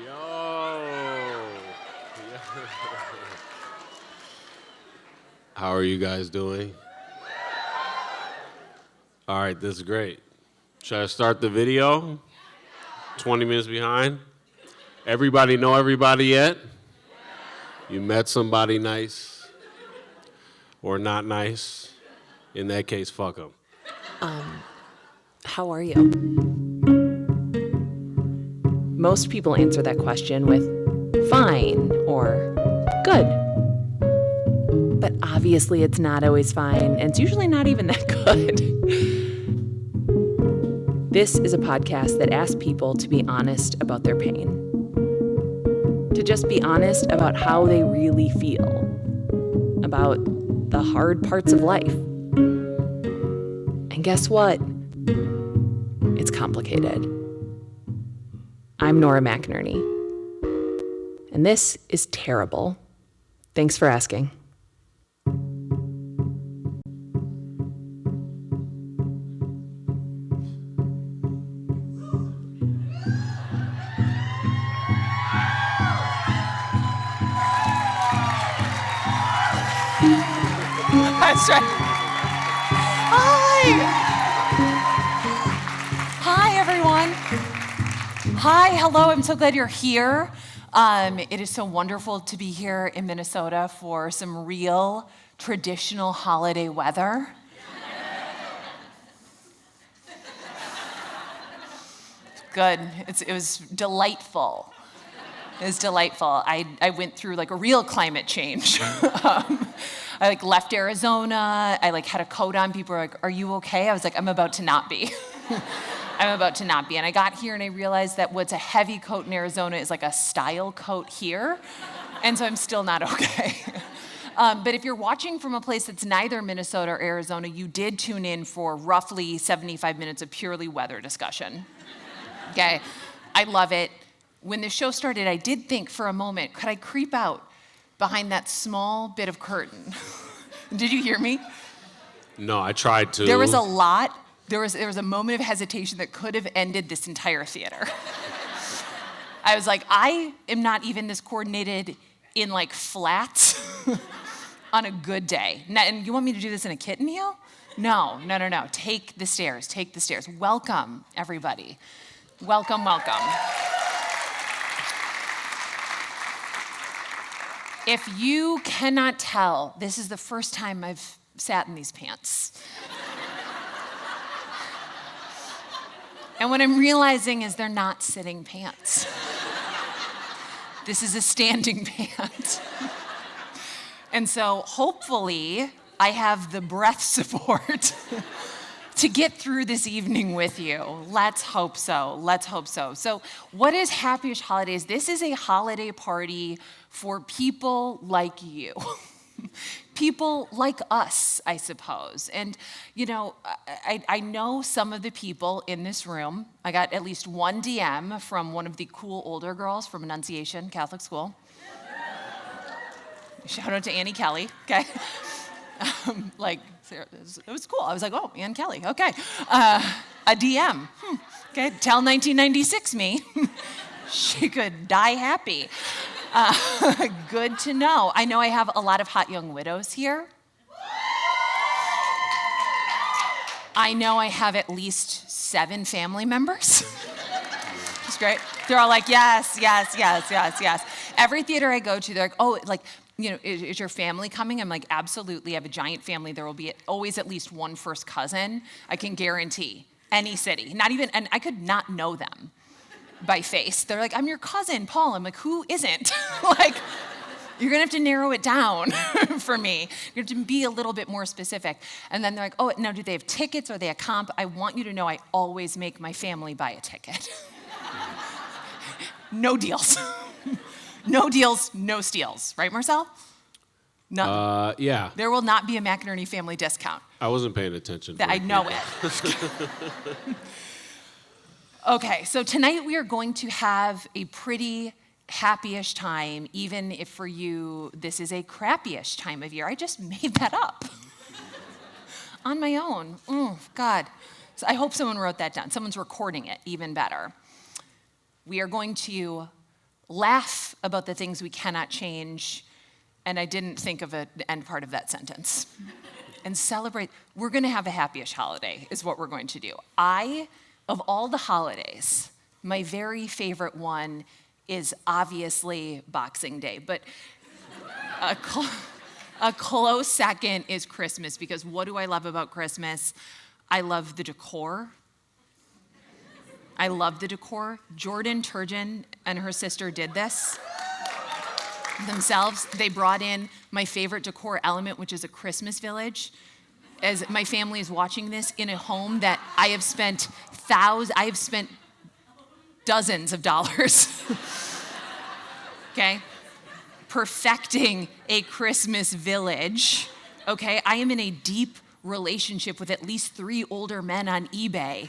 Yo. How are you guys doing? All right, this is great. Should I start the video? 20 minutes behind? Everybody know everybody yet? You met somebody nice or not nice? In that case, fuck them. How are you? Most people answer that question with fine or good. But obviously it's not always fine, and it's usually not even that good. This is a podcast that asks people to be honest about their pain. To just be honest about how they really feel. About the hard parts of life. And guess what? It's complicated. I'm Nora McInerny. And this is terrible. Thanks for asking. That's right. Hi, everyone. Hi, hello. I'm so glad you're here. It is so wonderful to be here in Minnesota for some real traditional holiday weather. Good. It was delightful. It was delightful. I went through like a real climate change. I left Arizona. I had a coat on. People were like, "Are you okay?" I was like, "I'm about to not be." I'm about to not be. And I got here and I realized that what's a heavy coat in Arizona is like a style coat here. And so I'm still not okay. But if you're watching from a place that's neither Minnesota or Arizona, you did tune in for roughly 75 minutes of purely weather discussion. Okay, I love it. When the show started, I did think for a moment, could I creep out behind that small bit of curtain? Did you hear me? No, I tried to. There was a lot. There was a moment of hesitation that could have ended this entire theater. I was like, I am not even this coordinated in flats on a good day. And you want me to do this in a kitten heel? No. Take the stairs. Welcome, everybody. Welcome. If you cannot tell, this is the first time I've sat in these pants. And what I'm realizing is they're not sitting pants. This is a standing pant. And so hopefully I have the breath support to get through this evening with you. Let's hope so. So what is Happyish Holidays? This is a holiday party for people like you. People like us, I suppose. And, I know some of the people in this room. I got at least one DM from one of the cool older girls from Annunciation Catholic School. Shout out to Annie Kelly, okay? It was cool. I was like, oh, Ann Kelly, okay. A DM, okay, tell 1996 me. She could die happy. Good to know. I know I have a lot of hot young widows here. I know I have at least 7 family members. It's great. They're all like, yes. Every theater I go to, they're like, is your family coming? I'm like, absolutely. I have a giant family. There will be always at least one first cousin. I can guarantee. Any city. And I could not know them by face. They're like, I'm your cousin, Paul. I'm like, who isn't? You're gonna have to narrow it down for me. You have to be a little bit more specific. And then they're like, oh, now do they have tickets? Are they a comp? I want you to know I always make my family buy a ticket. No deals. No deals, no steals. Right, Marcel? No. Yeah. There will not be a McInerny family discount. I wasn't paying attention. I know it. Okay, so tonight we are going to have a pretty happy-ish time, even if for you this is a crappy-ish time of year. I just made that up on my own. God. So I hope someone wrote that down. Someone's recording it, even better. We are going to laugh about the things we cannot change, and I didn't think of the end part of that sentence, and celebrate. We're going to have a happyish holiday is what we're going to do. Of all the holidays, my very favorite one is obviously Boxing Day, but a close second is Christmas, because what do I love about Christmas? I love the decor. Jordan Turgeon and her sister did this themselves. They brought in my favorite decor element, which is a Christmas village. As my family is watching this in a home that I have spent dozens of dollars, okay, perfecting a Christmas village, okay? I am in a deep relationship with at least 3 older men on eBay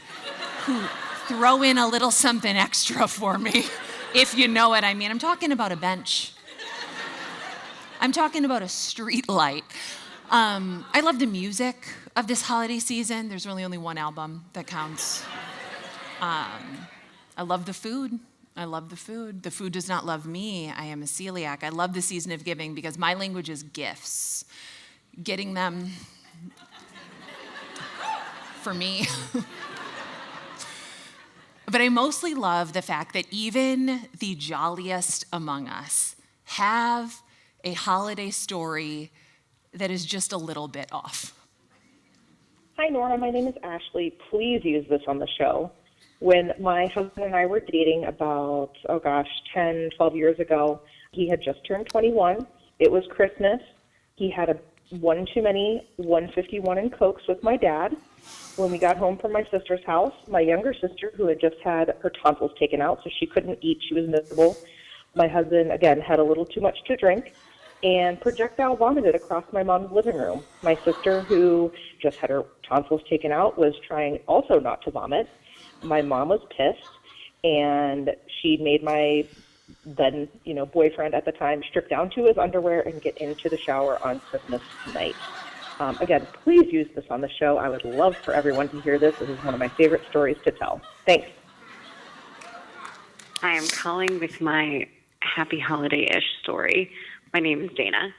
who throw in a little something extra for me, if you know what I mean. I'm talking about a bench. I'm talking about a street light. I love the music of this holiday season. There's really only one album that counts. I love the food. The food does not love me. I am a celiac. I love the season of giving because my language is gifts. Getting them for me. But I mostly love the fact that even the jolliest among us have a holiday story that is just a little bit off. Hi, Nora. My name is Ashley. Please use this on the show. When my husband and I were dating about, 10, 12 years ago, he had just turned 21. It was Christmas. He had a one too many 151 and Cokes with my dad. When we got home from my sister's house, my younger sister, who had just had her tonsils taken out, so she couldn't eat, she was miserable. My husband, again, had a little too much to drink and projectile vomited across my mom's living room. My sister, who just had her tonsils taken out, was trying also not to vomit. My mom was pissed, and she made my then, boyfriend at the time strip down to his underwear and get into the shower on Christmas night. Again, please use this on the show. I would love for everyone to hear this. This is one of my favorite stories to tell. Thanks. I am calling with my happy holiday-ish story. My name is Dana.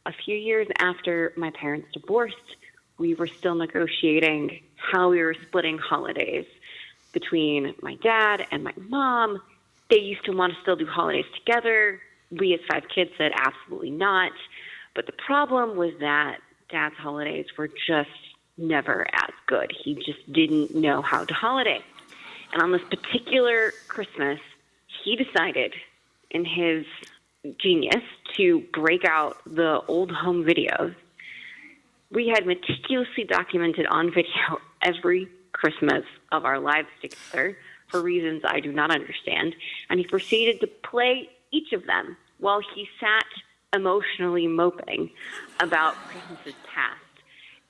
A few years after my parents divorced, we were still negotiating how we were splitting holidays between my dad and my mom. They used to want to still do holidays together. We as 5 kids said absolutely not. But the problem was that Dad's holidays were just never as good. He just didn't know how to holiday. And on this particular Christmas, he decided in his genius to break out the old home videos. We had meticulously documented on video every Christmas of our lives together for reasons I do not understand. And he proceeded to play each of them while he sat emotionally moping about Christmases past.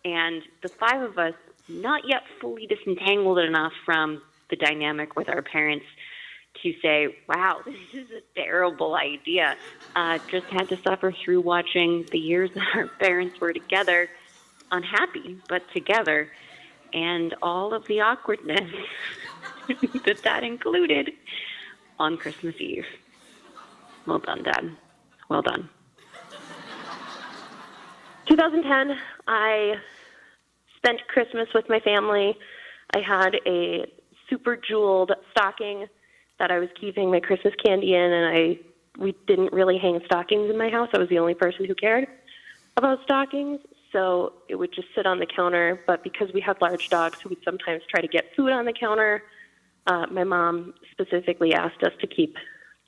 And the 5 of us, not yet fully disentangled enough from the dynamic with our parents to say, wow, this is a terrible idea, just had to suffer through watching the years that our parents were together, unhappy, but together, and all of the awkwardness that included on Christmas Eve. Well done, Dad. Well done. 2010, I spent Christmas with my family. I had a super jeweled stocking that I was keeping my Christmas candy in, and we didn't really hang stockings in my house. I was the only person who cared about stockings, so it would just sit on the counter. But because we had large dogs who would sometimes try to get food on the counter, my mom specifically asked us to keep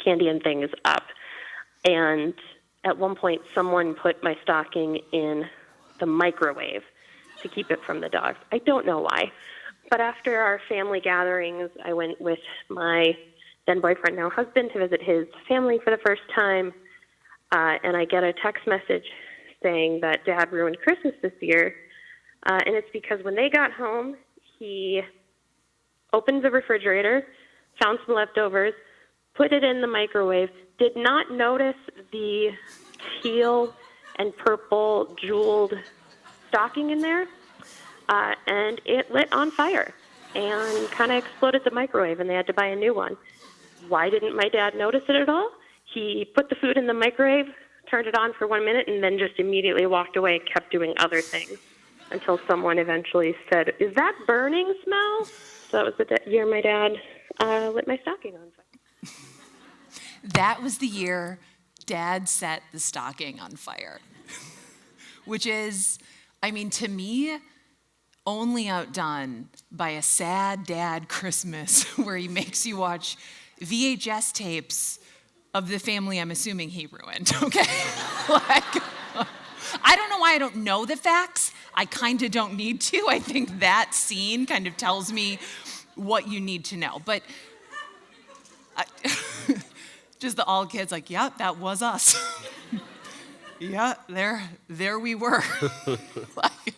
candy and things up. And at one point, someone put my stocking in the microwave to keep it from the dogs. I don't know why. But after our family gatherings, I went with my then boyfriend, now husband, to visit his family for the first time. And I get a text message saying that Dad ruined Christmas this year. And it's because when they got home, he opened the refrigerator, found some leftovers, put it in the microwave, did not notice the teal and purple jeweled stocking in there, and it lit on fire and kind of exploded the microwave, and they had to buy a new one. Why didn't my dad notice it at all? He put the food in the microwave, turned it on for 1 minute, and then just immediately walked away and kept doing other things until someone eventually said, "Is that burning smell?" So that was the year my dad lit my stocking on fire. That was the year Dad set the stocking on fire, which is, I mean, to me, only outdone by a sad dad Christmas where he makes you watch VHS tapes of the family I'm assuming he ruined, okay? Like, I don't know why I don't know the facts. I kind of don't need to. I think that scene kind of tells me what you need to know. But just the all kids like, yeah, that was us. Yeah, there we were. Like,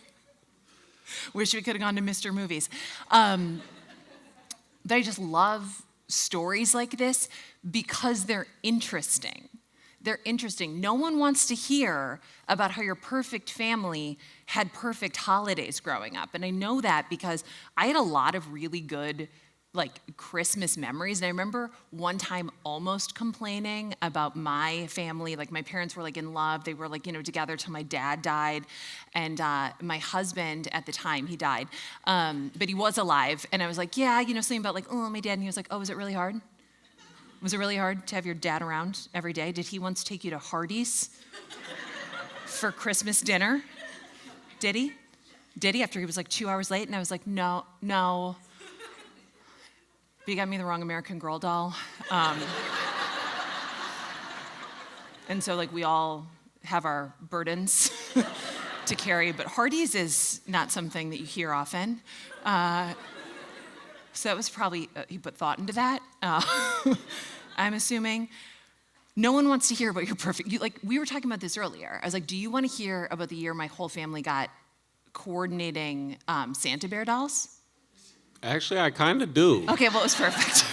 wish we could have gone to Mr. Movies. But I just love stories like this because they're interesting. They're interesting. No one wants to hear about how your perfect family had perfect holidays growing up. And I know that because I had a lot of really good Christmas memories. And I remember one time almost complaining about my family. Like my parents were in love. They were together till my dad died. And my husband at the time, he died. But he was alive. And I was like, yeah, something about oh, my dad. And he was like, oh, was it really hard? Was it really hard to have your dad around every day? Did he once take you to Hardee's for Christmas dinner? Did he? Did he? After he was 2 hours late? And I was like, no. But you got me the wrong American Girl doll. And so we all have our burdens to carry, but Hardee's is not something that you hear often. So that was probably, he put thought into that, I'm assuming. No one wants to hear about your perfect, we were talking about this earlier. I was like, do you want to hear about the year my whole family got coordinating Santa Bear dolls? Actually, I kind of do. Okay, well, it was perfect.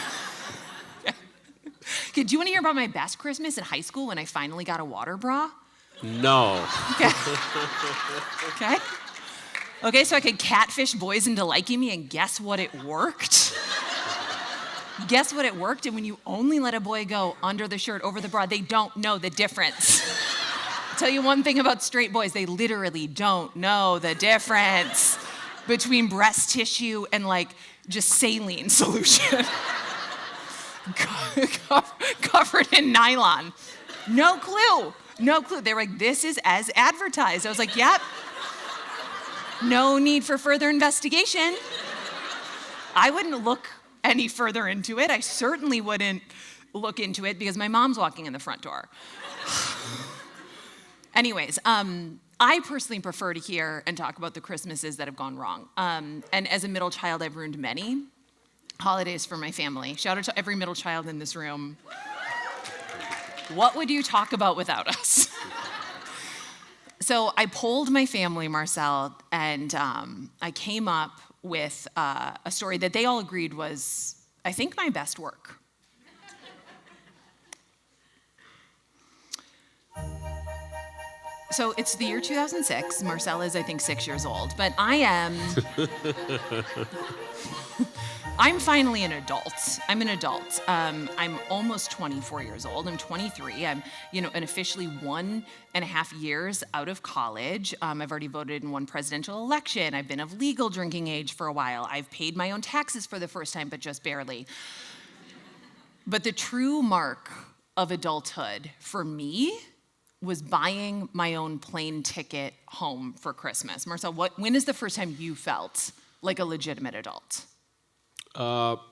Okay, do you want to hear about my best Christmas in high school when I finally got a water bra? No. Okay. Okay. Okay, so I could catfish boys into liking me, and guess what? It worked. Guess what? It worked. And when you only let a boy go under the shirt, over the bra, they don't know the difference. I'll tell you one thing about straight boys, they literally don't know the difference between breast tissue and just saline solution. Covered in nylon. No clue. No clue. They were like, this is as advertised. I was like, yep. No need for further investigation. I wouldn't look any further into it. I certainly wouldn't look into it because my mom's walking in the front door. Anyways, I personally prefer to hear and talk about the Christmases that have gone wrong. And as a middle child, I've ruined many holidays for my family. Shout out to every middle child in this room. What would you talk about without us? So I polled my family, Marcel, and I came up with a story that they all agreed was, I think, my best work. So it's the year 2006. Marcel is, I think, 6 years old, but I am... I'm finally an adult. I'm an adult. I'm almost 24 years old. I'm 23. I'm, an officially 1.5 years out of college. I've already voted in one presidential election. I've been of legal drinking age for a while. I've paid my own taxes for the first time, but just barely. But the true mark of adulthood for me was buying my own plane ticket home for Christmas. Marcel, when is the first time you felt like a legitimate adult?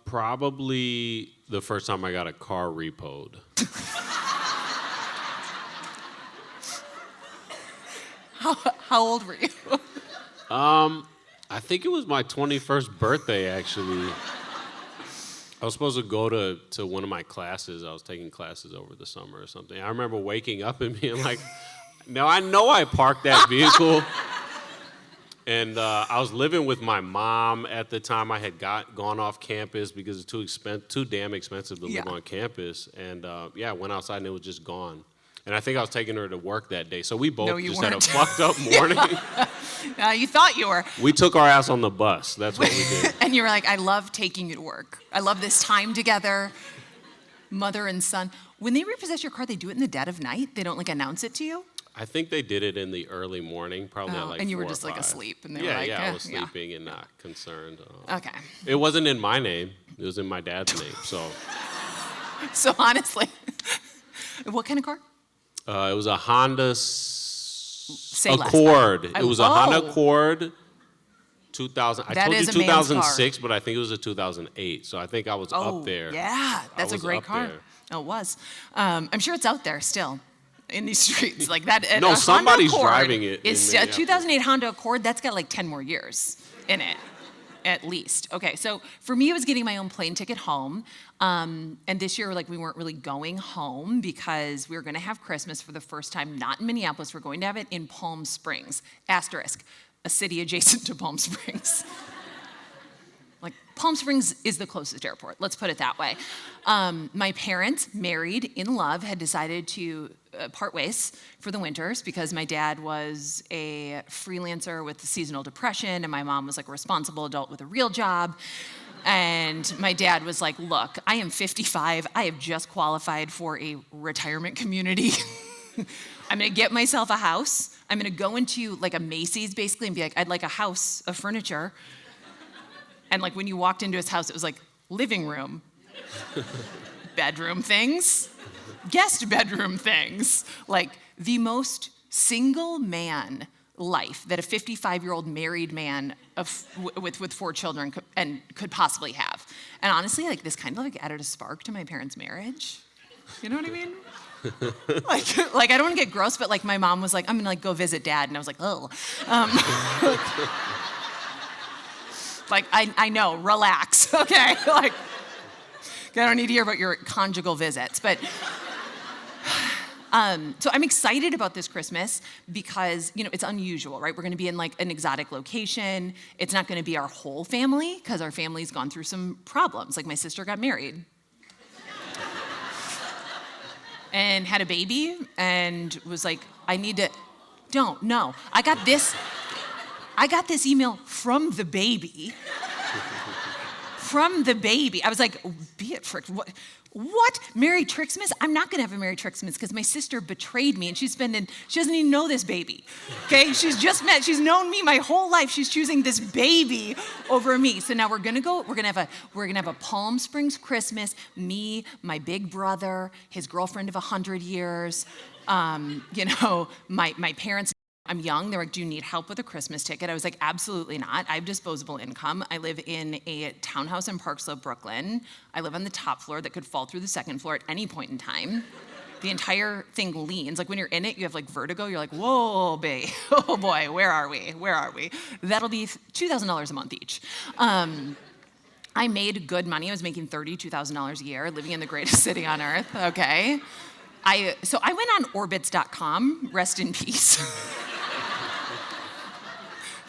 Probably the first time I got a car repoed. How old were you? I think it was my 21st birthday, actually. I was supposed to go to one of my classes. I was taking classes over the summer or something. I remember waking up and being like, now I know I parked that vehicle. And I was living with my mom at the time. I had gone off campus because it's too damn expensive to live on campus. And I went outside and it was just gone. And I think I was taking her to work that day. So we both had a fucked up morning. You thought you were. We took our ass on the bus. That's what we did. And you were like, I love taking you to work. I love this time together, mother and son. When they repossess your car, they do it in the dead of night? They don't like announce it to you? I think they did it in the early morning, probably at like and you 4 were or just like 5. asleep, and they were Yeah, like, I eh, was yeah. sleeping and not concerned. Okay. It wasn't in my name. It was in my dad's name. So So honestly, what kind of car? it was a Honda Say less. Accord. It was a Honda Oh. Accord 2000. I That told you is a man's car. 2006, but I think it was a 2008. So I think I was up there. Yeah, that's a was great up car. there. Oh, it was. I'm sure it's out there still in these streets. Like that. No, a Honda somebody's Accord driving it in Is a Minneapolis. 2008 Honda Accord. That's got like 10 more years in it, at least. Okay, so for me, it was getting my own plane ticket home. And this year, like we weren't really going home because we were going to have Christmas for the first time, not in Minneapolis. We're going to have it in Palm Springs. Asterisk, a city adjacent to Palm Springs. Like, Palm Springs is the closest airport, let's put it that way. My parents, married, in love, had decided to part ways for the winters because my dad was a freelancer with seasonal depression and my mom was like a responsible adult with a real job. And my dad was like, look, I am 55. I have just qualified for a retirement community. I'm gonna get myself a house. I'm gonna go into like a Macy's basically and be like, I'd like a house of furniture. And like when you walked into his house, it was like living room, bedroom things, guest bedroom things. Like the most single man life that a 55-year-old married man with 4 children could possibly have. And honestly, like this kind of like added a spark to my parents' marriage. You know what I mean? like I don't want to get gross, but like my mom was like, I'm gonna like go visit dad, and I was like, oh. Like, I know, relax, okay? Like, I don't need to hear about your conjugal visits, but, so I'm excited about this Christmas because, you know, it's unusual, right? We're gonna be in like an exotic location. It's not gonna be our whole family because our family's gone through some problems. Like my sister got married and had a baby and was like, I got this email from the baby. From the baby. I was like, be it frick. What? Merry Trixmas? I'm not gonna have a Merry Trixmas because my sister betrayed me and she doesn't even know this baby. Okay? She's known me my whole life. She's choosing this baby over me. So now we're gonna have a Palm Springs Christmas, me, my big brother, his girlfriend of 100 years, you know, my parents. I'm young. They're like, do you need help with a Christmas ticket? I was like, absolutely not. I have disposable income. I live in a townhouse in Park Slope, Brooklyn. I live on the top floor that could fall through the second floor at any point in time. The entire thing leans. Like when you're in it, you have like vertigo. You're like, whoa, babe. Oh boy, where are we? Where are we? That'll be $2,000 a month each. I made good money. I was making $32,000 a year, living in the greatest city on earth, okay? So I went on orbitz.com, rest in peace.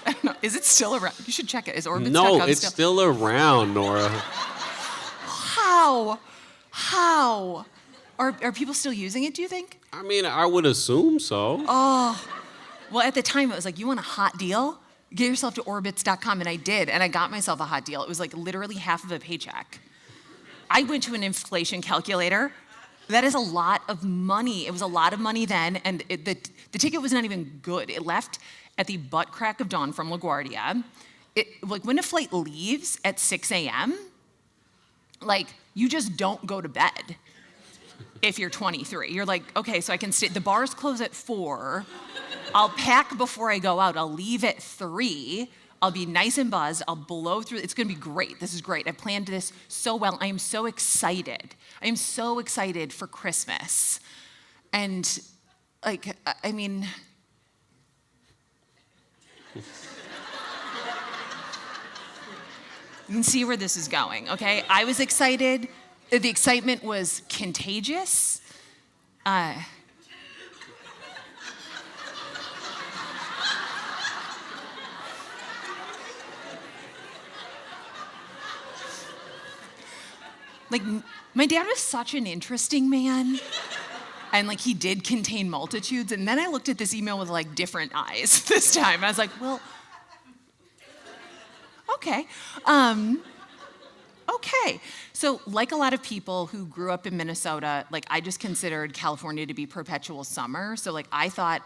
I don't know, is it still around? You should check it. Is orbitz.com No, it's still around, Nora. How? Are people still using it, do you think? I mean, I would assume so. Well, at the time, it was like, you want a hot deal? Get yourself to orbitz.com, and I did, and I got myself a hot deal. It was like literally half of a paycheck. I went to an inflation calculator. That is a lot of money. It was a lot of money then, and the ticket was not even good. It left at the butt crack of dawn from LaGuardia. Like when a flight leaves at 6 a.m., like you just don't go to bed if you're 23. You're like, okay, so I can stay. The bars close at 4. I'll pack before I go out. I'll leave at 3. I'll be nice and buzzed. I'll blow through. It's gonna be great. This is great. I planned this so well. I am so excited. I am so excited for Christmas. And like, I mean, you can see where this is going, okay? I was excited. The excitement was contagious. Like, my dad was such an interesting man. And like, he did contain multitudes. And then I looked at this email with like different eyes this time. I was like, well, okay. okay. So like a lot of people who grew up in Minnesota, like I just considered California to be perpetual summer. So like I thought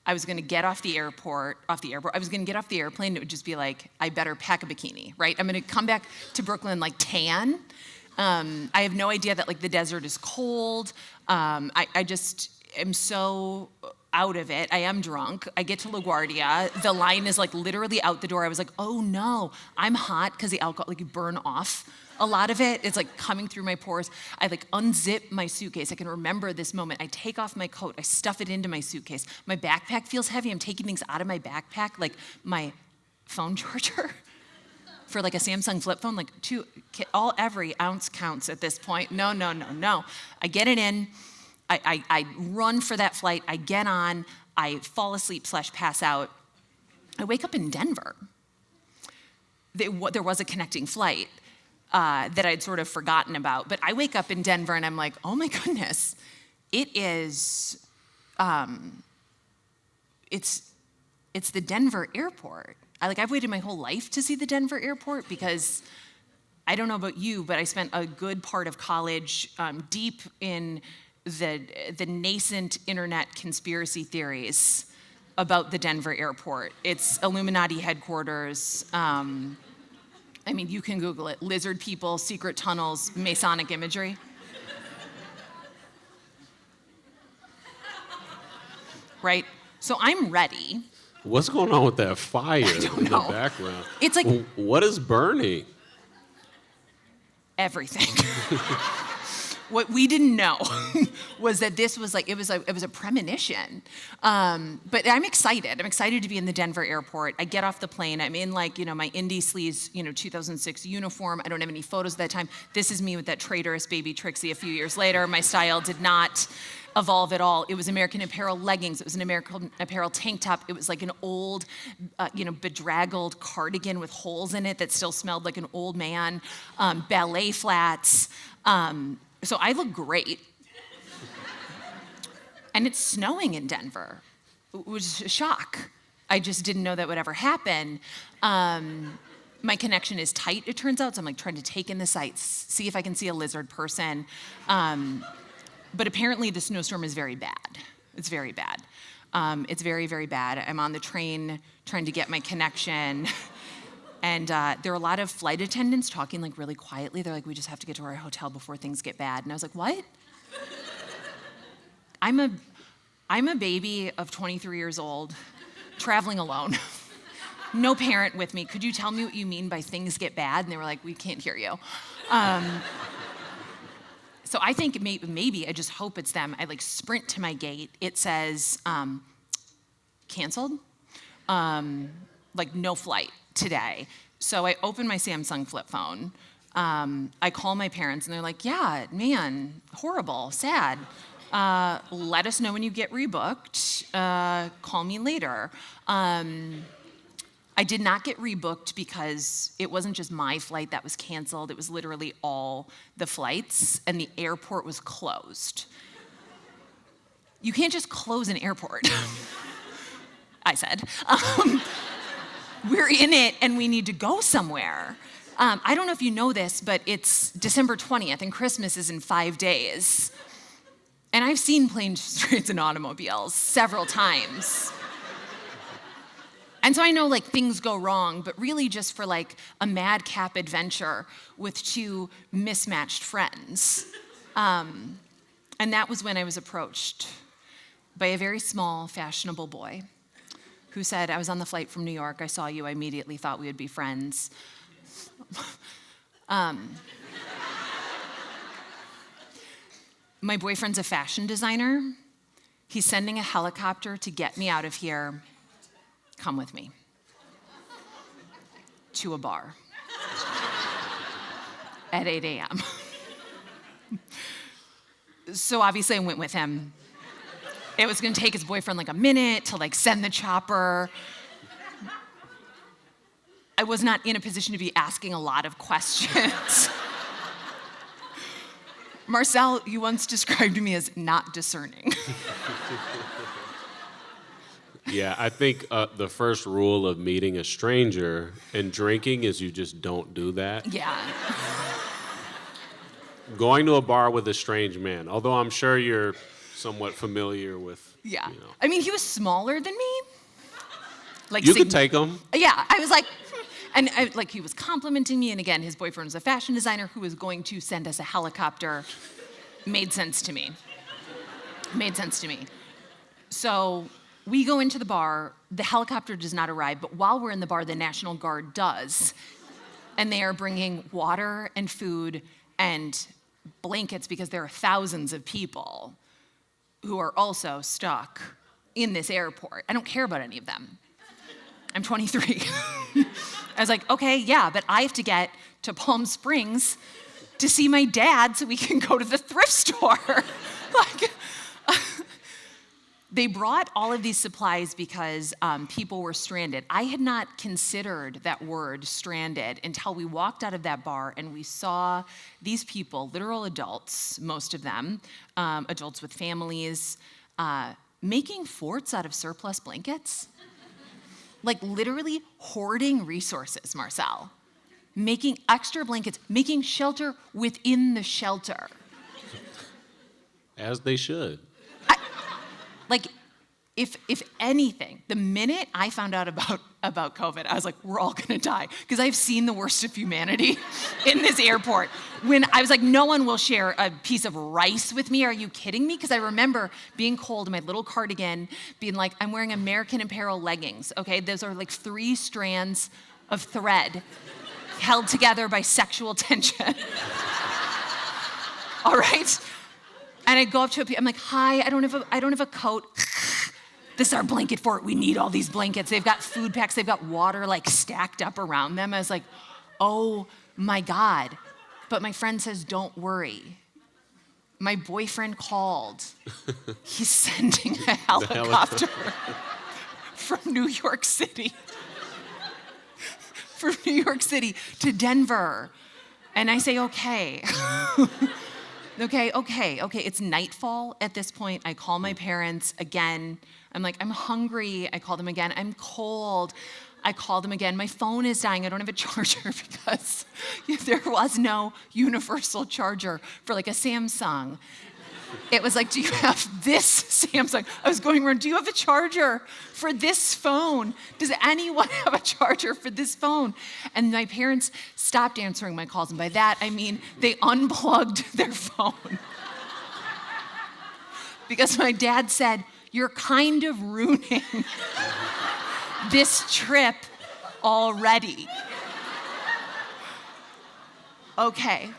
I was gonna get off the airport, I was gonna get off the airplane, it would just be like, I better pack a bikini, right? I'm gonna come back to Brooklyn like tan. I have no idea that like the desert is cold. I just am so out of it. I am drunk. I get to LaGuardia. The line is like literally out the door. I was like, oh no, I'm hot because the alcohol, like you burn off a lot of it. It's like coming through my pores. I like unzip my suitcase. I can remember this moment. I take off my coat. I stuff it into my suitcase. My backpack feels heavy. I'm taking things out of my backpack, like my phone charger for like a Samsung flip phone, like every ounce counts at this point. No. I get it in. I run for that flight. I get on. I fall asleep / pass out. I wake up in Denver. There was a connecting flight that I'd sort of forgotten about. But I wake up in Denver and I'm like, oh my goodness, it is, it's the Denver airport. I've waited my whole life to see the Denver airport because I don't know about you, but I spent a good part of college deep in the nascent internet conspiracy theories about the Denver airport. It's Illuminati headquarters. I mean, you can Google it. Lizard people, secret tunnels, Masonic imagery. Right? So I'm ready. What's going on with that fire in the know. background? It's like What is burning? everything. What we didn't know was that this was like, it was a premonition. But I'm excited. I'm excited to be in the Denver airport. I get off the plane. I'm in like, my Indy Sleaze, 2006 uniform. I don't have any photos at that time. This is me with that traitorous baby Trixie a few years later. My style did not evolve at all. It was American Apparel leggings. It was an American Apparel tank top. It was like an old, bedraggled cardigan with holes in it that still smelled like an old man. Ballet flats. So I look great. And it's snowing in Denver, which was a shock. I just didn't know that would ever happen. My connection is tight, it turns out, so I'm like trying to take in the sights, see if I can see a lizard person. But apparently the snowstorm is very bad. It's very bad. It's very, very bad. I'm on the train trying to get my connection. And there are a lot of flight attendants talking like really quietly. They're like, we just have to get to our hotel before things get bad. And I was like, what? I'm a baby of 23 years old, traveling alone. No parent with me. Could you tell me what you mean by things get bad? And they were like, we can't hear you. So I think maybe, I just hope it's them. I like sprint to my gate. It says, canceled, like no flight today. So I open my Samsung flip phone. I call my parents and they're like, yeah, man, horrible, sad. Let us know when you get rebooked. Call me later. I did not get rebooked because it wasn't just my flight that was canceled. It was literally all the flights, and the airport was closed. You can't just close an airport, I said. We're in it, and we need to go somewhere. I don't know if you know this, but it's December 20th, and Christmas is in 5 days. And I've seen planes, trains, and automobiles several times. And so I know like things go wrong, but really just for like a madcap adventure with two mismatched friends. And that was when I was approached by a very small, fashionable boy who said, I was on the flight from New York, I saw you, I immediately thought we would be friends. My boyfriend's a fashion designer. He's sending a helicopter to get me out of here. Come with me to a bar at 8 a.m. So obviously I went with him. It was gonna take his boyfriend like a minute to like send the chopper. I was not in a position to be asking a lot of questions. Marcel, you once described me as not discerning. Yeah, I think the first rule of meeting a stranger and drinking is you just don't do that. Yeah. Going to a bar with a strange man, although I'm sure you're somewhat familiar with, Yeah. you know. I mean, he was smaller than me. Like You could take him. Yeah, I was like, and like he was complimenting me, and again, his boyfriend was a fashion designer who was going to send us a helicopter. Made sense to me. Made sense to me. So we go into the bar. The helicopter does not arrive, but while we're in the bar, the National Guard does, and they are bringing water and food and blankets because there are thousands of people who are also stuck in this airport. I don't care about any of them. I'm 23. I was like, okay, yeah, but I have to get to Palm Springs to see my dad so we can go to the thrift store. Like, they brought all of these supplies because people were stranded. I had not considered that word stranded until we walked out of that bar and we saw these people, literal adults, most of them, adults with families, making forts out of surplus blankets. Like literally hoarding resources, Marcel. Making extra blankets, making shelter within the shelter. As they should. Like, if anything, the minute I found out about COVID, I was like, we're all gonna die. Because I've seen the worst of humanity in this airport. When I was like, no one will share a piece of rice with me. Are you kidding me? Because I remember being cold in my little cardigan, being like, I'm wearing American Apparel leggings, okay? Those are like 3 strands of thread held together by sexual tension. All right? And I go up to a, I'm like, hi, I don't have a coat. This is our blanket fort. We need all these blankets. They've got food packs. They've got water like stacked up around them. I was like, oh my God. But my friend says, don't worry. My boyfriend called. He's sending a helicopter from New York City. From New York City to Denver. And I say, okay. Okay. It's nightfall at this point. I call my parents again. I'm like, I'm hungry. I call them again. I'm cold. I call them again. My phone is dying. I don't have a charger because there was no universal charger for like a Samsung. It was like, do you have this Samsung? I was going around, do you have a charger for this phone? Does anyone have a charger for this phone? And my parents stopped answering my calls. And by that, I mean they unplugged their phone. Because my dad said, you're kind of ruining this trip already. Okay.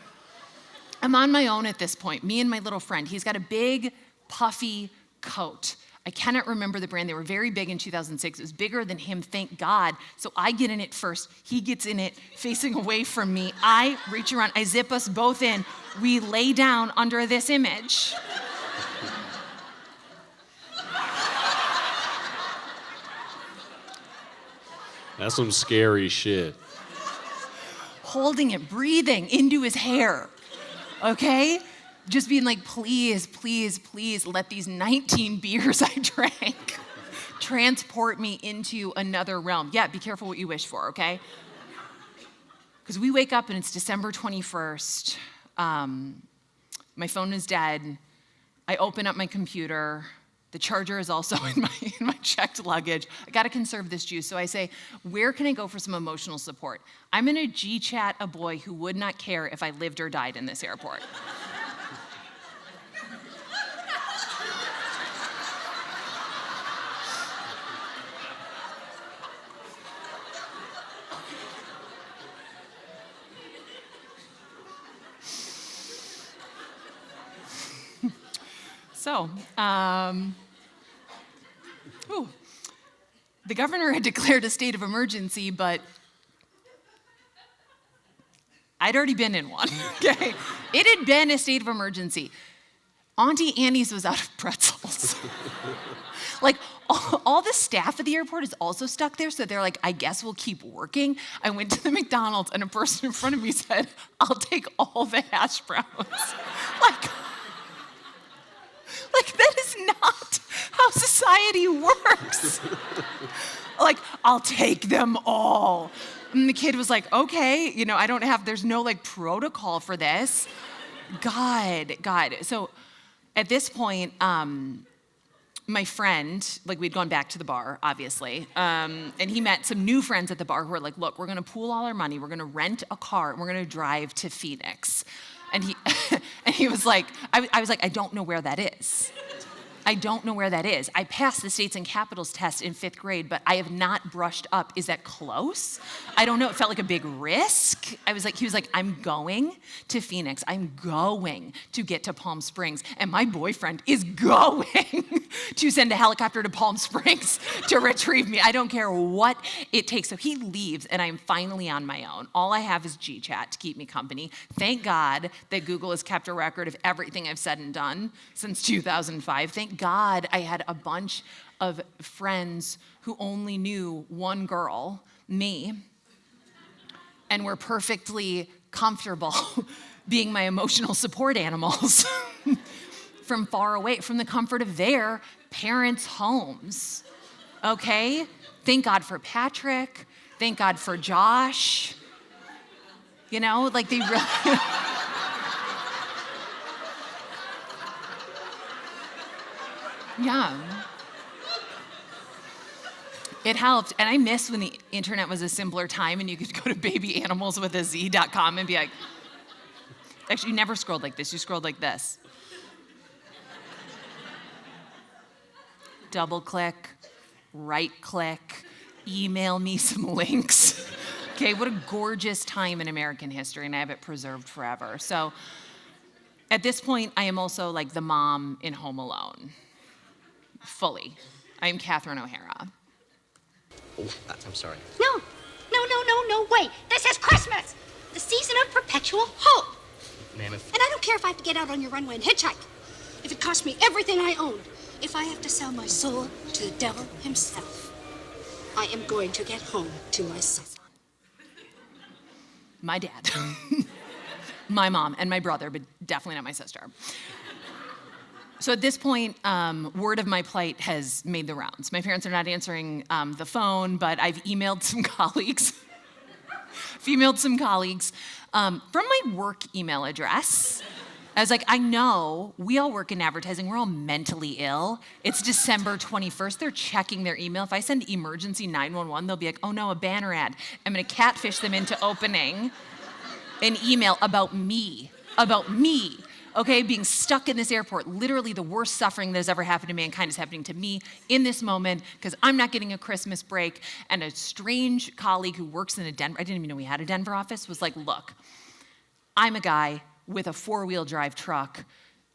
I'm on my own at this point, me and my little friend. He's got a big, puffy coat. I cannot remember the brand. They were very big in 2006. It was bigger than him, thank God. So I get in it first. He gets in it facing away from me. I reach around. I zip us both in. We lay down under this image. That's some scary shit. Holding it, breathing into his hair. Okay? Just being like, please, please, please let these 19 beers I drank transport me into another realm. Yeah, be careful what you wish for, okay? Because we wake up and it's December 21st. My phone is dead. I open up my computer. The charger is also in my checked luggage. I gotta conserve this juice. So I say, where can I go for some emotional support? I'm gonna G-chat a boy who would not care if I lived or died in this airport. So, the governor had declared a state of emergency, but I'd already been in one, okay? It had been a state of emergency. Auntie Annie's was out of pretzels. Like, all the staff at the airport is also stuck there, so they're like, I guess we'll keep working. I went to the McDonald's, and a person in front of me said, I'll take all the hash browns. Like, that is not how society works. Like, I'll take them all. And the kid was like, okay, I don't have, there's no like protocol for this. God. So at this point, my friend, like we'd gone back to the bar, obviously, and he met some new friends at the bar who were like, look, we're gonna pool all our money, we're gonna rent a car, and we're gonna drive to Phoenix. And he, and he was like, I was like, I don't know where that is. I don't know where that is. I passed the States and Capitals test in 5th grade, but I have not brushed up. Is that close? I don't know. It felt like a big risk. He was like, I'm going to Phoenix. I'm going to get to Palm Springs. And my boyfriend is going to send a helicopter to Palm Springs to retrieve me. I don't care what it takes. So he leaves, and I'm finally on my own. All I have is GChat to keep me company. Thank God that Google has kept a record of everything I've said and done since 2005. Thank God I had a bunch of friends who only knew one girl, me, and were perfectly comfortable being my emotional support animals from far away, from the comfort of their parents' homes, okay? Thank God for Patrick. Thank God for Josh. You know, like they really... Yeah. It helped. And I miss when the internet was a simpler time and you could go to babyanimalswithaz.com and be like, actually, you never scrolled like this. You scrolled like this. Double click, right click, email me some links. Okay, what a gorgeous time in American history, and I have it preserved forever. So at this point, I am also like the mom in Home Alone. Fully. I am Catherine O'Hara. Oh, I'm sorry. No, wait. This is Christmas, the season of perpetual hope. Ma'am, And I don't care if I have to get out on your runway and hitchhike. If it costs me everything I own. If I have to sell my soul to the devil himself. I am going to get home to my son. My dad. My mom and my brother, but definitely not my sister. So at this point, word of my plight has made the rounds. My parents are not answering the phone, but I've emailed some colleagues. From my work email address. I was like, I know we all work in advertising. We're all mentally ill. It's December 21st. They're checking their email. If I send emergency 911, they'll be like, oh no, a banner ad. I'm going to catfish them into opening an email about me. Okay, being stuck in this airport, literally the worst suffering that has ever happened to mankind is happening to me in this moment because I'm not getting a Christmas break. And a strange colleague who works in a Denver, I didn't even know we had a Denver office, was like, look, I'm a guy with a 4-wheel drive truck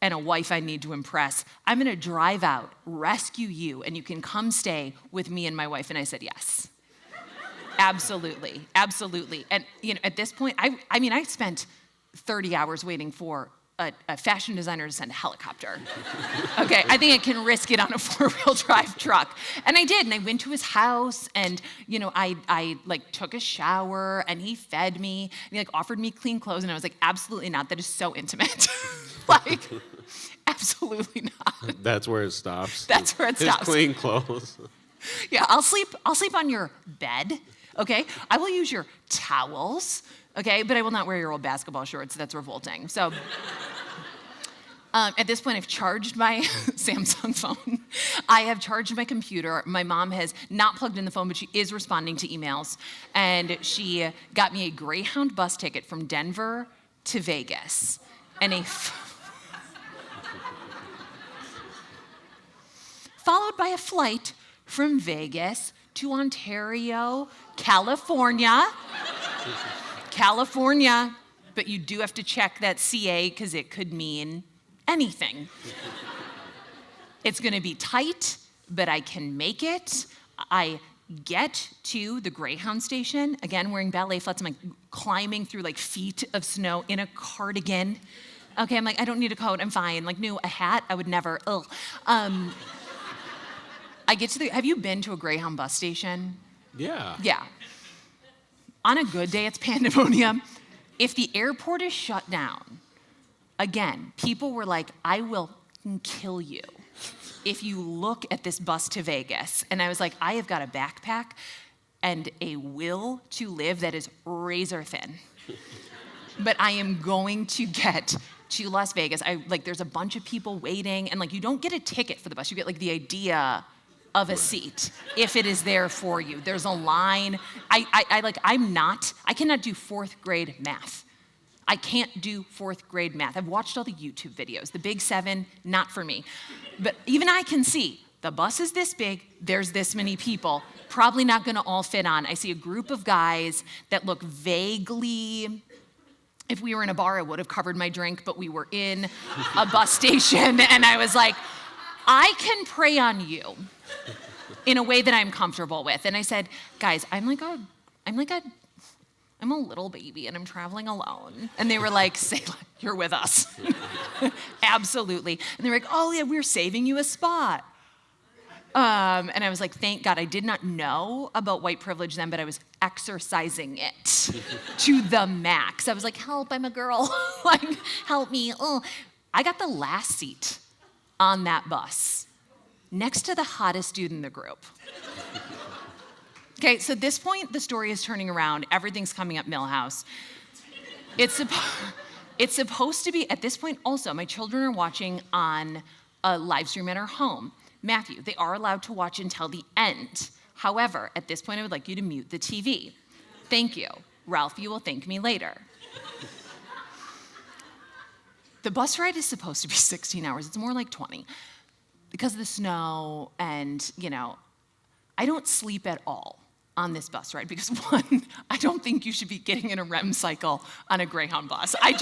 and a wife I need to impress. I'm gonna drive out, rescue you, and you can come stay with me and my wife. And I said, yes. Absolutely. And you know, at this point, I spent 30 hours waiting for a fashion designer to send a helicopter. Okay, I think I can risk it on a 4-wheel drive truck. And I did, and I went to his house, and you know, I like took a shower, and he fed me, and he like offered me clean clothes, and I was like, absolutely not, that is so intimate. Like, absolutely not. That's where it stops. That's where it stops. His clean clothes. Yeah, I'll sleep on your bed, okay? I will use your towels, okay? But I will not wear your old basketball shorts. That's revolting. So at this point, I've charged my Samsung phone. I have charged my computer. My mom has not plugged in the phone, but she is responding to emails. And she got me a Greyhound bus ticket from Denver to Vegas. And followed by a flight from Vegas to Ontario, California. But you do have to check that CA because it could mean anything. It's gonna be tight, but I can make it. I get to the Greyhound station, again, wearing ballet flats. I'm like climbing through like feet of snow in a cardigan. Okay, I'm like, I don't need a coat, I'm fine. Like, no, a hat, I would never, ugh. I get to have you been to a Greyhound bus station? Yeah. Yeah. On a good day, it's pandemonium. If the airport is shut down, again, people were like, I will kill you if you look at this bus to Vegas. And I was like, I have got a backpack and a will to live that is razor thin. But I am going to get to Las Vegas. There's a bunch of people waiting, and like you don't get a ticket for the bus. You get like the idea of a seat if it is there for you. There's a line. I cannot do fourth grade math. I can't do fourth grade math. I've watched all the YouTube videos. The Big Seven, not for me. But even I can see the bus is this big, there's this many people, probably not gonna all fit on. I see a group of guys that look vaguely, if we were in a bar, I would have covered my drink, but we were in a bus station, and I was like, I can prey on you in a way that I'm comfortable with. And I said, guys, I'm a little baby and I'm traveling alone. And they were like, Sayla, you're with us. Absolutely. And they were like, oh yeah, we're saving you a spot. And I was like, thank God. I did not know about white privilege then, but I was exercising it to the max. I was like, help, I'm a girl. Like, help me. Oh. I got the last seat on that bus, next to the hottest dude in the group. Okay, so at this point, the story is turning around. Everything's coming up Millhouse. It's supposed to be, at this point also, my children are watching on a live stream at our home. Matthew, they are allowed to watch until the end. However, at this point, I would like you to mute the TV. Thank you. Ralph, you will thank me later. The bus ride is supposed to be 16 hours. It's more like 20 because of the snow and, I don't sleep at all on this bus ride because one, I don't think you should be getting in a REM cycle on a Greyhound bus. I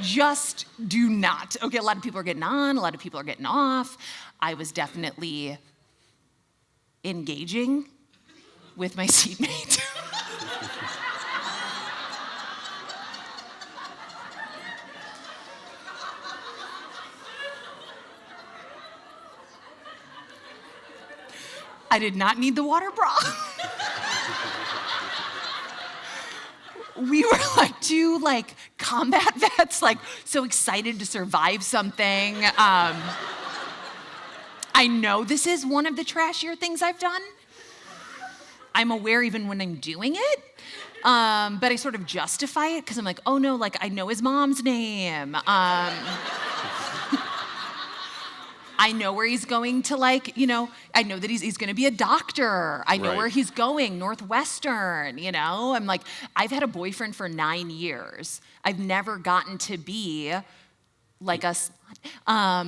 just do not. Okay, a lot of people are getting on, a lot of people are getting off. I was definitely engaging with my seatmate. I did not need the water bra. We were like two combat vets, so excited to survive something. I know this is one of the trashier things I've done. I'm aware even when I'm doing it, but I sort of justify it because I'm like, oh no, I know his mom's name. I know where he's going to I know that he's going to be a doctor. I know where he's going, Northwestern, I'm like, I've had a boyfriend for 9 years. I've never gotten to be like a slut. I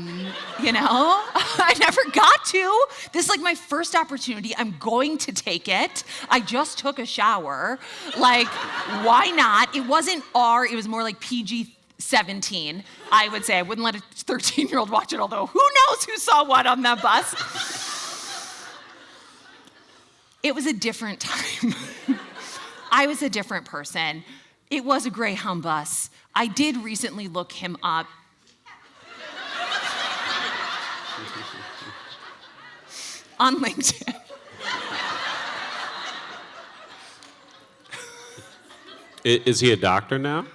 never got to. This is my first opportunity. I'm going to take it. I just took a shower. Why not? It wasn't R, it was more like PG-17, I would say. I wouldn't let a 13-year-old watch it, although who knows who saw what on that bus. It was a different time. I was a different person. It was a Greyhound bus. I did recently look him up. On LinkedIn. Is he a doctor now?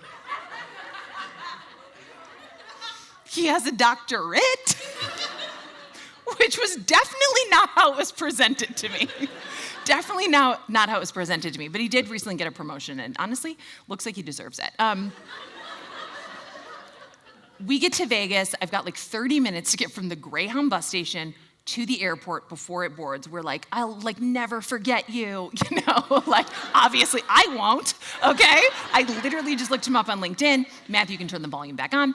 He has a doctorate, which was definitely not how it was presented to me. Definitely not how it was presented to me, but he did recently get a promotion, and honestly, looks like he deserves it. We get to Vegas. I've got 30 minutes to get from the Greyhound bus station to the airport before it boards. We're like, I'll never forget you, obviously I won't, okay? I literally just looked him up on LinkedIn. Matthew, you can turn the volume back on.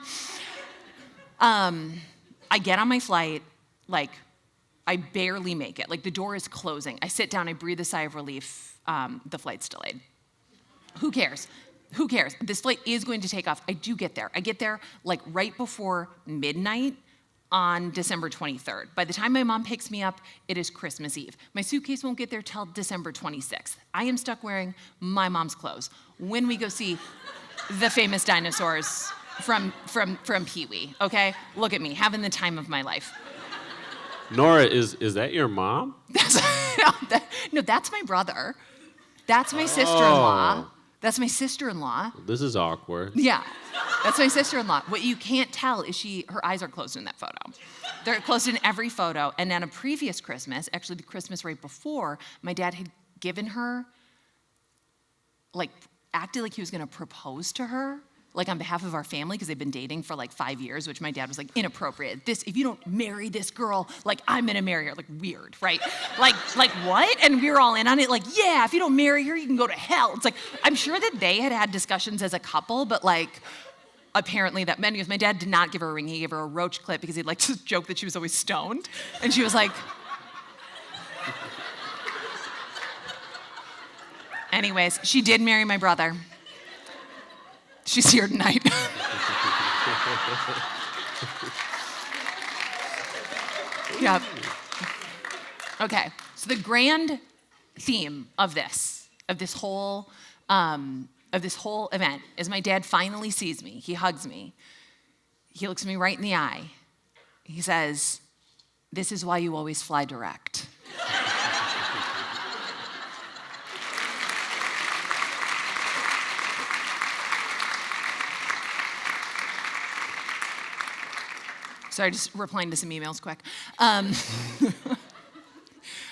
I get on my flight, I barely make it. The door is closing. I sit down, I breathe a sigh of relief. The flight's delayed. Who cares? Who cares? This flight is going to take off. I do get there. I get there right before midnight on December 23rd. By the time my mom picks me up, it is Christmas Eve. My suitcase won't get there till December 26th. I am stuck wearing my mom's clothes when we go see the famous dinosaurs from Pee-wee, okay? Look at me, having the time of my life. Nora, is that your mom? No, that's my brother. That's my sister-in-law. That's my sister-in-law. This is awkward. Yeah, that's my sister-in-law. What you can't tell is her eyes are closed in that photo. They're closed in every photo. And on a previous Christmas, actually the Christmas right before, my dad had given her, acted like he was gonna propose to her like on behalf of our family, because they've been dating for like 5 years, which my dad was like, inappropriate. If you don't marry this girl, like I'm gonna marry her. Like weird, right? like what? And we were all in on it. Like, yeah, if you don't marry her, you can go to hell. It's like, I'm sure that they had discussions as a couple, but like, apparently that meant, because my dad did not give her a ring. He gave her a roach clip because he'd like to joke that she was always stoned. And she was like, anyways, she did marry my brother. She's here tonight. Yep. Okay, so the grand theme of this whole event is my dad finally sees me. He hugs me. He looks me right in the eye. He says, "This is why you always fly direct." Sorry, just replying to some emails quick. I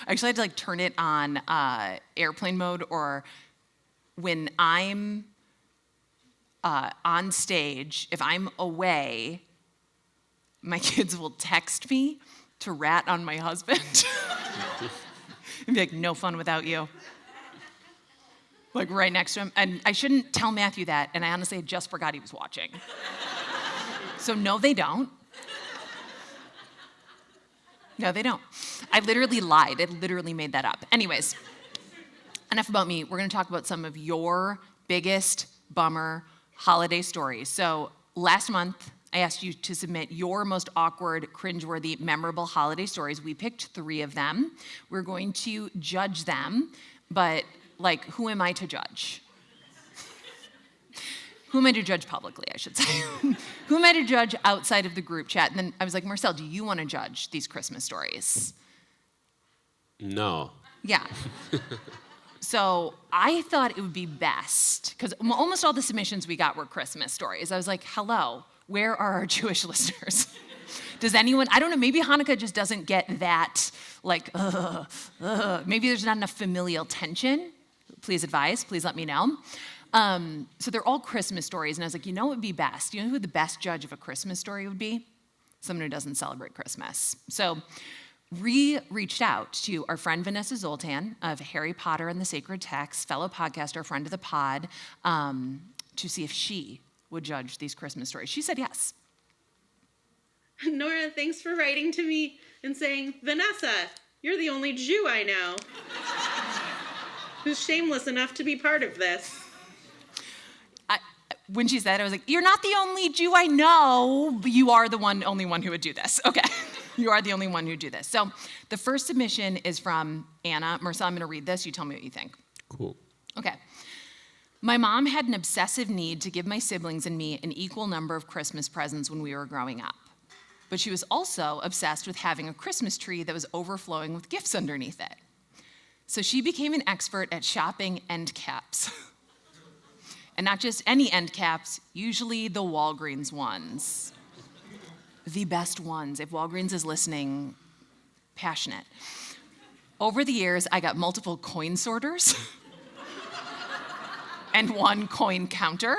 actually had to like turn it on airplane mode, or when I'm on stage, if I'm away, my kids will text me to rat on my husband and be like, "No fun without you." Like right next to him. And I shouldn't tell Matthew that, and I honestly just forgot he was watching. So no, they don't. No, they don't. I literally lied. I literally made that up. Anyways, enough about me. We're going to talk about some of your biggest bummer holiday stories. So last month, I asked you to submit your most awkward, cringeworthy, memorable holiday stories. We picked 3 of them. We're going to judge them, but like, who am I to judge? Who am I to judge publicly, I should say? Who am I to judge outside of the group chat? And then I was like, Marcel, do you want to judge these Christmas stories? No. Yeah. So I thought it would be best, because almost all the submissions we got were Christmas stories. I was like, hello, where are our Jewish listeners? Does anyone, I don't know, maybe Hanukkah just doesn't get that, like, maybe there's not enough familial tension. Please advise, please let me know. So they're all Christmas stories, and I was like, you know what would be best? You know who the best judge of a Christmas story would be? Someone who doesn't celebrate Christmas. So we reached out to our friend Vanessa Zoltan of Harry Potter and the Sacred Text, fellow podcaster, friend of the pod, to see if she would judge these Christmas stories. She said yes. Nora, thanks for writing to me and saying, Vanessa, you're the only Jew I know who's shameless enough to be part of this. When she said it, I was like, you're not the only Jew I know, but you are the only one who would do this. Okay, you are the only one who would do this. So the first submission is from Anna. Marcel, I'm going to read this. You tell me what you think. Cool. Okay. My mom had an obsessive need to give my siblings and me an equal number of Christmas presents when we were growing up. But she was also obsessed with having a Christmas tree that was overflowing with gifts underneath it. So she became an expert at shopping end caps. And not just any end caps, usually the Walgreens ones. The best ones. If Walgreens is listening, passionate. Over the years, I got multiple coin sorters and 1 coin counter.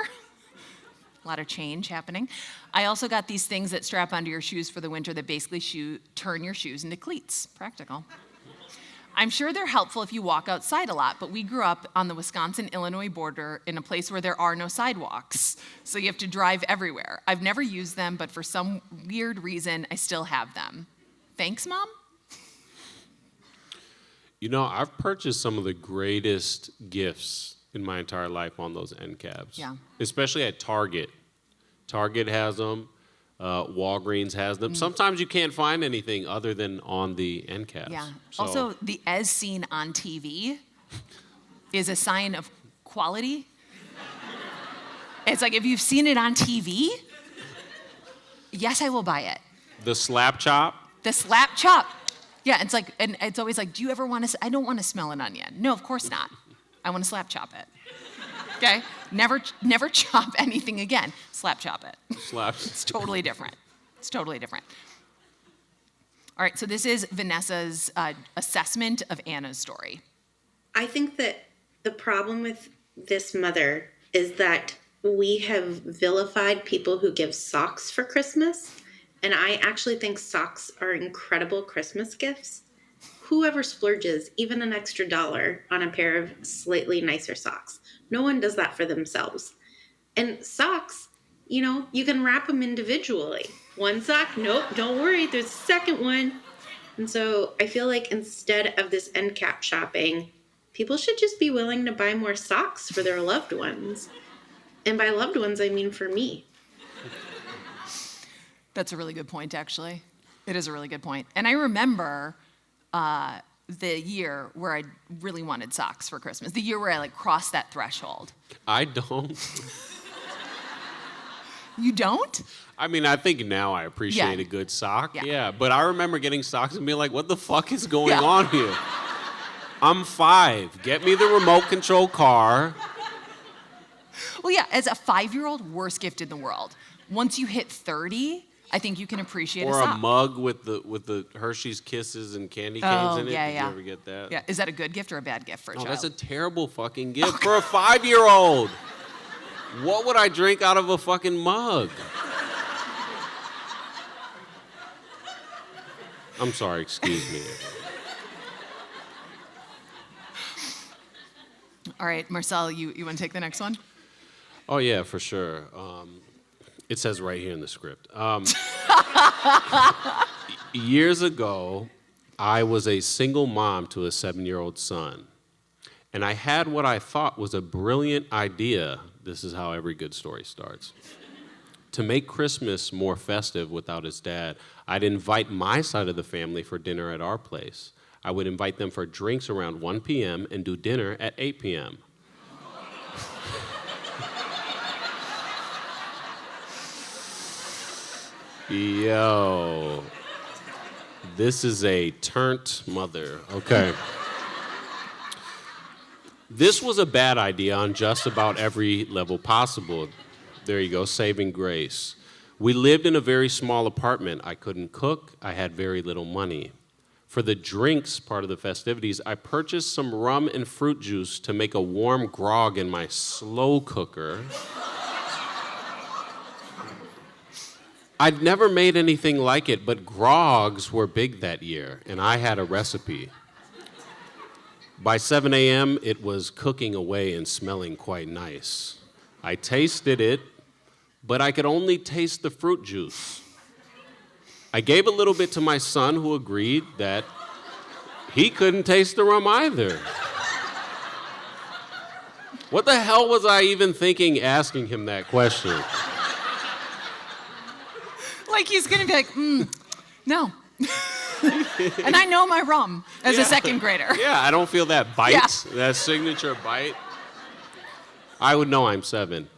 A lot of change happening. I also got these things that strap onto your shoes for the winter that basically turn your shoes into cleats. Practical. I'm sure they're helpful if you walk outside a lot, but we grew up on the Wisconsin-Illinois border in a place where there are no sidewalks, so you have to drive everywhere. I've never used them, but for some weird reason, I still have them. Thanks, Mom? You know, I've purchased some of the greatest gifts in my entire life on those end caps. Yeah. Especially at Target. Target has them. Walgreens has them. Sometimes you can't find anything other than on the end caps. Yeah. So, Also, the as seen on TV is a sign of quality. It's like, if you've seen it on TV, yes, I will buy it. the slap chop. The slap chop. Yeah, it's like, and it's always like, do you ever want to, I don't want to smell an onion. No, of course not. I want to slap chop it. Okay? Never chop anything again. Slap chop it. Slaps. It's totally different. It's totally different. All right, so this is Vanessa's assessment of Anna's story. I think that the problem with this mother is that we have vilified people who give socks for Christmas, and I actually think socks are incredible Christmas gifts. Whoever splurges even an extra $1 on a pair of slightly nicer socks? No one does that for themselves. And socks, you can wrap them individually. One sock, nope, don't worry, there's a second one. And so I feel like instead of this end cap shopping, people should just be willing to buy more socks for their loved ones. And by loved ones, I mean for me. That's a really good point, actually. It is a really good point. And I remember the year where I really wanted socks for Christmas, the year where I crossed that threshold. I don't. You don't? I mean, I think now I appreciate a good sock. Yeah. But I remember getting socks and being like, what the fuck is going on here? I'm 5. Get me the remote control car. Well, yeah, as a 5-year-old, worst gift in the world. Once you hit 30, I think you can appreciate a sock. Or a mug with the Hershey's Kisses and candy canes in it. Yeah, Did you ever get that? Yeah. Is that a good gift or a bad gift for a child? That's a terrible fucking gift for a 5-year-old. What would I drink out of a fucking mug? I'm sorry, excuse me. All right, Marcel, you want to take the next one? Oh, yeah, for sure. It says right here in the script. Years ago, I was a single mom to a 7-year-old son. And I had what I thought was a brilliant idea. This is how every good story starts. To make Christmas more festive without his dad, I'd invite my side of the family for dinner at our place. I would invite them for drinks around 1 p.m. and do dinner at 8 p.m. Yo, this is a turnt mother. Okay. This was a bad idea on just about every level possible. There you go, saving grace. We lived in a very small apartment. I couldn't cook. I had very little money. For the drinks part of the festivities, I purchased some rum and fruit juice to make a warm grog in my slow cooker. I'd never made anything like it, but grogs were big that year, and I had a recipe. By 7 a.m., it was cooking away and smelling quite nice. I tasted it, but I could only taste the fruit juice. I gave a little bit to my son, who agreed that he couldn't taste the rum either. What the hell was I even thinking asking him that question? Like he's gonna be like, no. And I know my rum as a second grader. Yeah, I don't feel that bite, that signature bite. I would know I'm 7.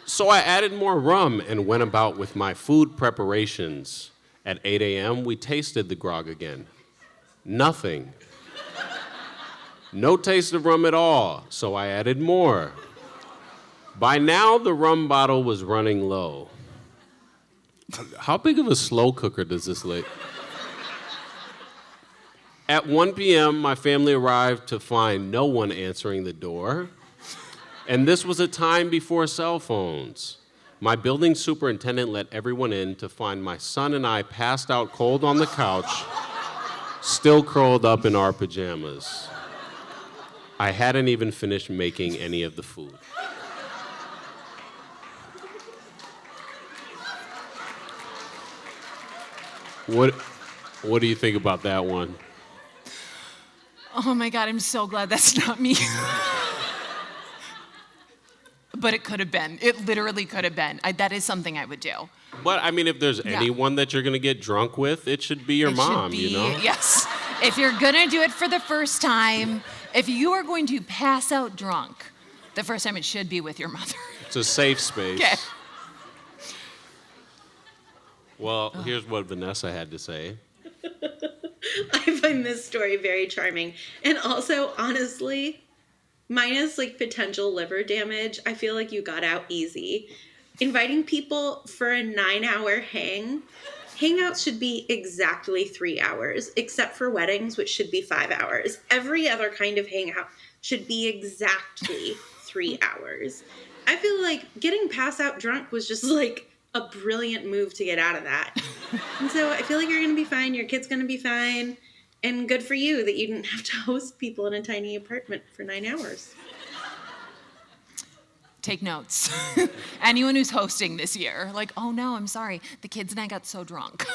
So I added more rum and went about with my food preparations. At 8 a.m., we tasted the grog again. Nothing. No taste of rum at all, so I added more. By now, the rum bottle was running low. How big of a slow cooker does this look? At 1 p.m., my family arrived to find no one answering the door. And this was a time before cell phones. My building superintendent let everyone in to find my son and I passed out cold on the couch, still curled up in our pajamas. I hadn't even finished making any of the food. What do you think about that one? Oh my God, I'm so glad that's not me. But it could have been. It literally could have been. That is something I would do. But I mean, if there's anyone that you're gonna get drunk with, it should be your mom, you know? Yes. If you're gonna do it for the first time, if you are going to pass out drunk, the first time it should be with your mother. It's a safe space. Okay. Well, here's what Vanessa had to say. I find this story very charming. And also, honestly, minus potential liver damage, I feel like you got out easy. Inviting people for a 9-hour hangout should be exactly 3 hours, except for weddings, which should be 5 hours. Every other kind of hangout should be exactly 3 hours. I feel like getting pass out drunk was just like a brilliant move to get out of that. And so I feel like you're going to be fine. Your kid's going to be fine. And good for you that you didn't have to host people in a tiny apartment for 9 hours. Take notes. Anyone who's hosting this year, like, oh no, I'm sorry. The kids and I got so drunk.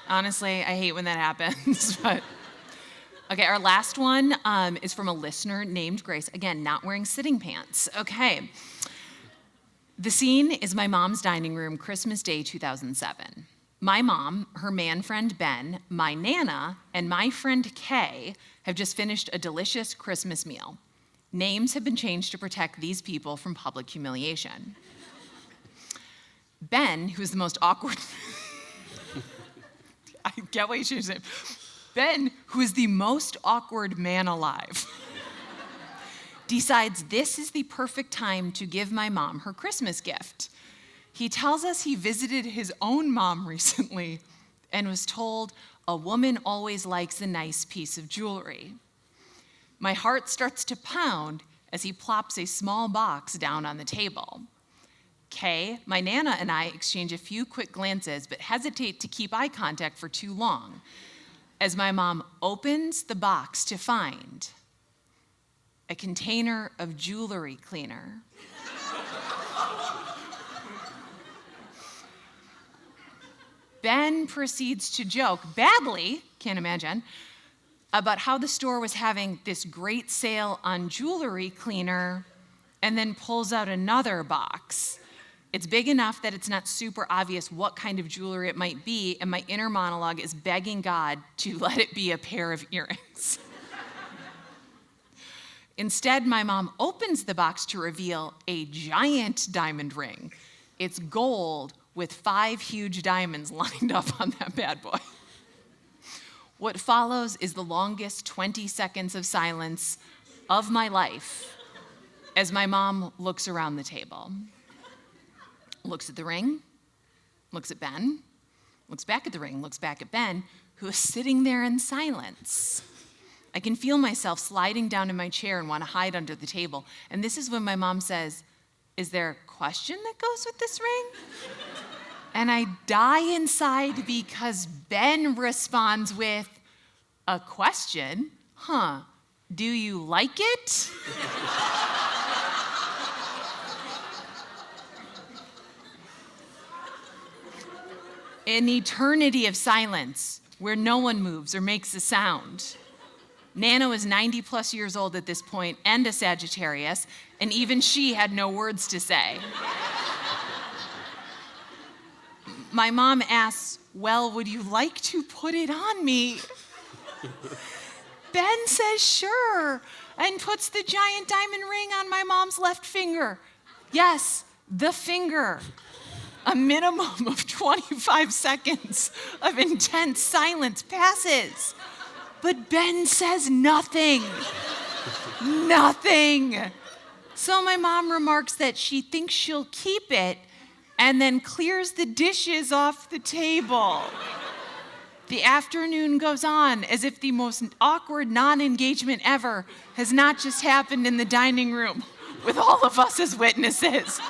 Honestly, I hate when that happens. But okay, our last one is from a listener named Grace. Again, not wearing sitting pants. Okay. The scene is my mom's dining room, Christmas Day 2007. My mom, her man friend Ben, my Nana, and my friend Kay have just finished a delicious Christmas meal. Names have been changed to protect these people from public humiliation. Ben, who is the most awkward... I get why you changed it. Ben, who is the most awkward man alive, decides this is the perfect time to give my mom her Christmas gift. He tells us he visited his own mom recently and was told a woman always likes a nice piece of jewelry. My heart starts to pound as he plops a small box down on the table. Kay, my Nana, and I exchange a few quick glances, but hesitate to keep eye contact for too long, as my mom opens the box to find a container of jewelry cleaner. Ben proceeds to joke, badly, can't imagine, about how the store was having this great sale on jewelry cleaner, and then pulls out another box. It's big enough that it's not super obvious what kind of jewelry it might be, and my inner monologue is begging God to let it be a pair of earrings. Instead, my mom opens the box to reveal a giant diamond ring. It's gold with 5 huge diamonds lined up on that bad boy. What follows is the longest 20 seconds of silence of my life as my mom looks around the table. Looks at the ring, looks at Ben, looks back at the ring, looks back at Ben, who is sitting there in silence. I can feel myself sliding down in my chair and want to hide under the table. And this is when my mom says, "Is there a question that goes with this ring?" And I die inside because Ben responds with a question. Huh, do you like it? An eternity of silence where no one moves or makes a sound. Nana was 90 plus years old at this point and a Sagittarius, and even she had no words to say. My mom asks, "Well, would you like to put it on me?" Ben says sure, and puts the giant diamond ring on my mom's left finger. Yes, the finger. A minimum of 25 seconds of intense silence passes. But Ben says nothing. Nothing. So my mom remarks that she thinks she'll keep it and then clears the dishes off the table. The afternoon goes on as if the most awkward non-engagement ever has not just happened in the dining room with all of us as witnesses.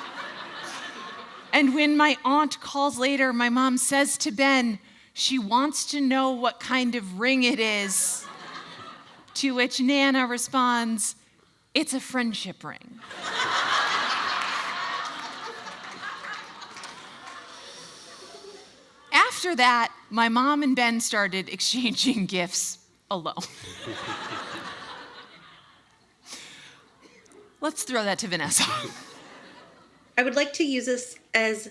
And when my aunt calls later, my mom says to Ben, she wants to know what kind of ring it is. To which Nana responds, "It's a friendship ring." After that, my mom and Ben started exchanging gifts alone. Let's throw that to Vanessa. I would like to use this as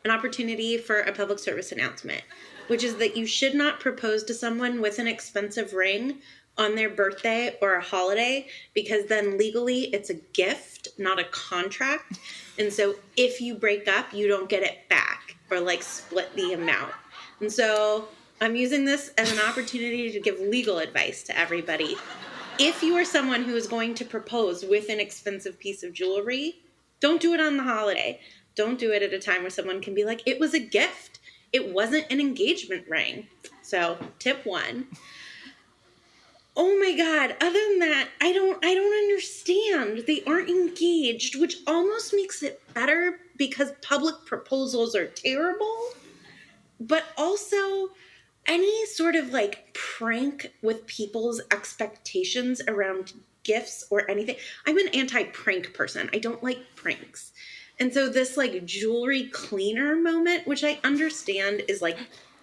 an opportunity for a public service announcement, which is that you should not propose to someone with an expensive ring on their birthday or a holiday, because then legally it's a gift, not a contract. And so if you break up, you don't get it back or like split the amount. And so I'm using this as an opportunity to give legal advice to everybody. If you are someone who is going to propose with an expensive piece of jewelry, don't do it on the holiday. Don't do it at a time where someone can be like, it was a gift. It wasn't an engagement ring. So tip 1. Oh my God. Other than that, I don't understand. They aren't engaged, which almost makes it better because public proposals are terrible. But also any sort of like prank with people's expectations around gifts or anything. I'm an anti-prank person. I don't like pranks. And so this like jewelry cleaner moment, which I understand is like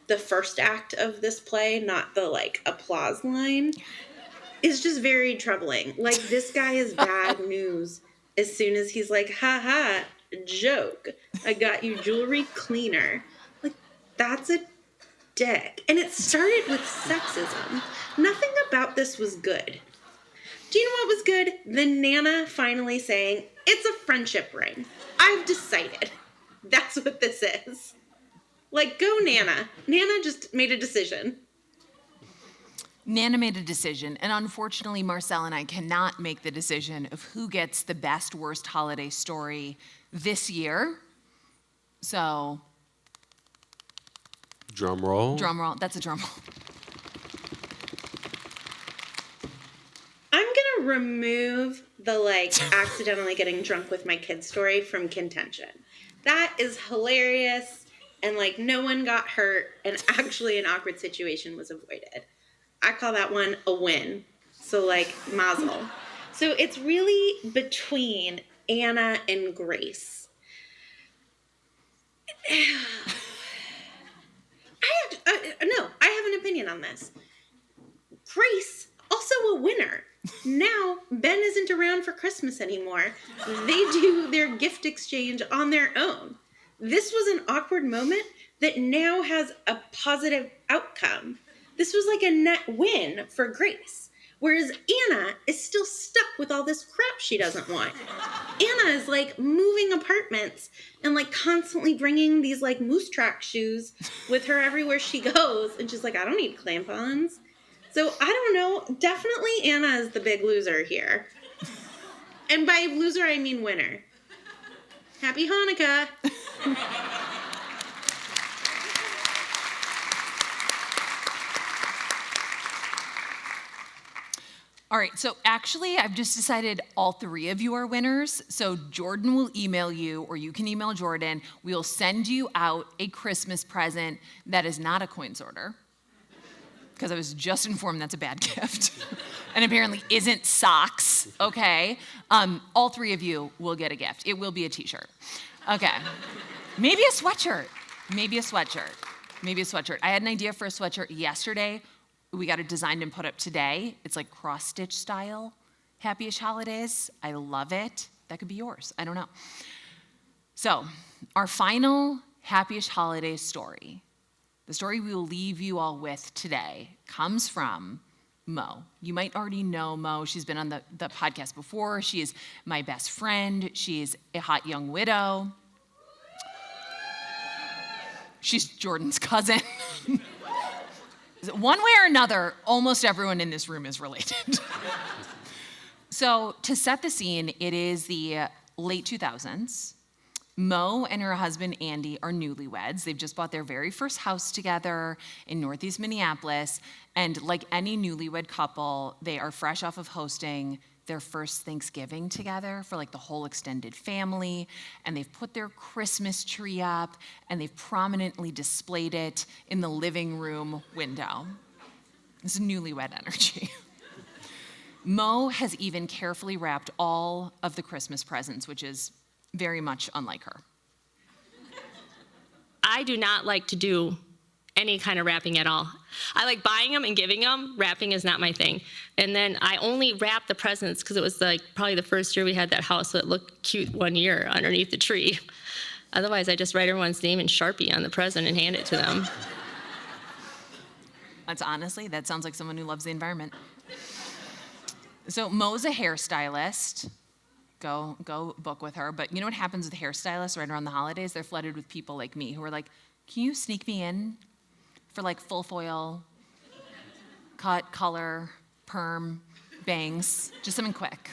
the first act of this play, not the like applause line, is just very troubling. Like, this guy is bad news as soon as he's like, ha ha, joke. I got you jewelry cleaner. Like, that's a dick. And it started with sexism. Nothing about this was good. Do you know what was good? The Nana finally saying, it's a friendship ring. I've decided. That's what this is. Like, go Nana. Nana just made a decision. Nana made a decision, and unfortunately, Marcel and I cannot make the decision of who gets the best, worst holiday story this year. So, drum roll. Drum roll. That's a drum roll. I'm gonna remove the like accidentally getting drunk with my kid story from contention. That is hilarious, and like no one got hurt, and actually an awkward situation was avoided. I call that one a win. So like mazel. So it's really between Anna and Grace. I have an opinion on this. Grace, also a winner. Now, Ben isn't around for Christmas anymore. They do their gift exchange on their own. This was an awkward moment that now has a positive outcome. This was like a net win for Grace. Whereas Anna is still stuck with all this crap she doesn't want. Anna is like moving apartments and like constantly bringing these like moose track shoes with her everywhere she goes. And she's like, I don't need clampons. So I don't know. Definitely Anna is the big loser here. And by loser, I mean winner. Happy Hanukkah. All right, so actually, I've just decided all three of you are winners. So Jordan will email you, or you can email Jordan. We'll send you out a Christmas present that is not a coin sorter, because I was just informed that's a bad gift, and apparently isn't socks, okay? All three of you will get a gift. It will be a t-shirt. Okay, maybe a sweatshirt. Maybe a sweatshirt. Maybe a sweatshirt. I had an idea for a sweatshirt yesterday. We got it designed and put up today. It's like cross-stitch style, Happyish Holidays. I love it. That could be yours. I don't know. So, our final Happyish Holidays story, the story we will leave you all with today, comes from Mo. You might already know Mo. She's been on the podcast before. She is my best friend. She's a hot young widow. She's Jordan's cousin. One way or another, almost everyone in this room is related. So to set the scene, it is the late 2000s. Mo and her husband, Andy, are newlyweds. They've just bought their very first house together in Northeast Minneapolis. And like any newlywed couple, they are fresh off of hosting their first Thanksgiving together for like the whole extended family. And they've put their Christmas tree up and they've prominently displayed it in the living room window. This is newlywed energy. Mo has even carefully wrapped all of the Christmas presents, which is very much unlike her. I do not like to do any kind of wrapping at all. I like buying them and giving them. Wrapping is not my thing. And then I only wrap the presents because it was like probably the first year we had that house, so it looked cute one year underneath the tree. Otherwise, I just write everyone's name in Sharpie on the present and hand it to them. That sounds like someone who loves the environment. So Mo's a hairstylist. Go book with her. But you know what happens with hairstylists right around the holidays? They're flooded with people like me who are like, can you sneak me in for like full foil, cut, color, perm, bangs, just something quick?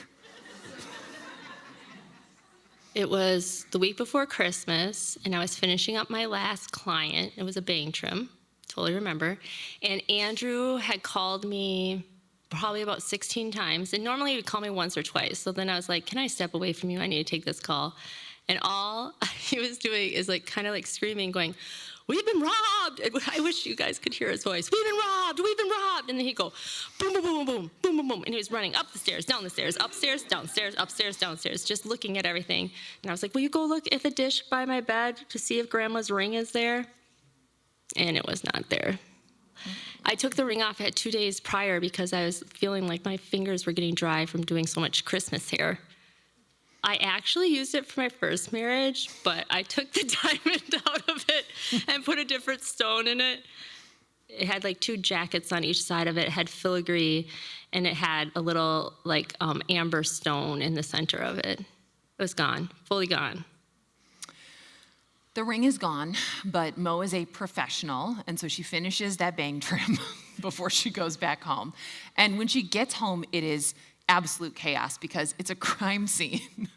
It was the week before Christmas, and I was finishing up my last client. It was a bang trim, totally remember. And Andrew had called me probably about 16 times. And normally he would call me once or twice. So then I was like, can I step away from you? I need to take this call. And all he was doing is like kind of like screaming, going, we've been robbed. And I wish you guys could hear his voice. We've been robbed. We've been robbed. And then he'd go, boom, boom, boom, boom, boom, boom, boom. And he was running up the stairs, down the stairs, upstairs, downstairs, upstairs, downstairs, just looking at everything. And I was like, will you go look at the dish by my bed to see if Grandma's ring is there? And it was not there. I took the ring off at 2 days prior because I was feeling like my fingers were getting dry from doing so much Christmas hair. I actually used it for my first marriage, but I took the diamond out of it and put a different stone in it. It had like 2 jackets on each side of it. It had filigree, and it had a little like amber stone in the center of it. It was gone, fully gone. The ring is gone, but Mo is a professional, and so she finishes that bang trim before she goes back home. And when she gets home, it is absolute chaos because it's a crime scene.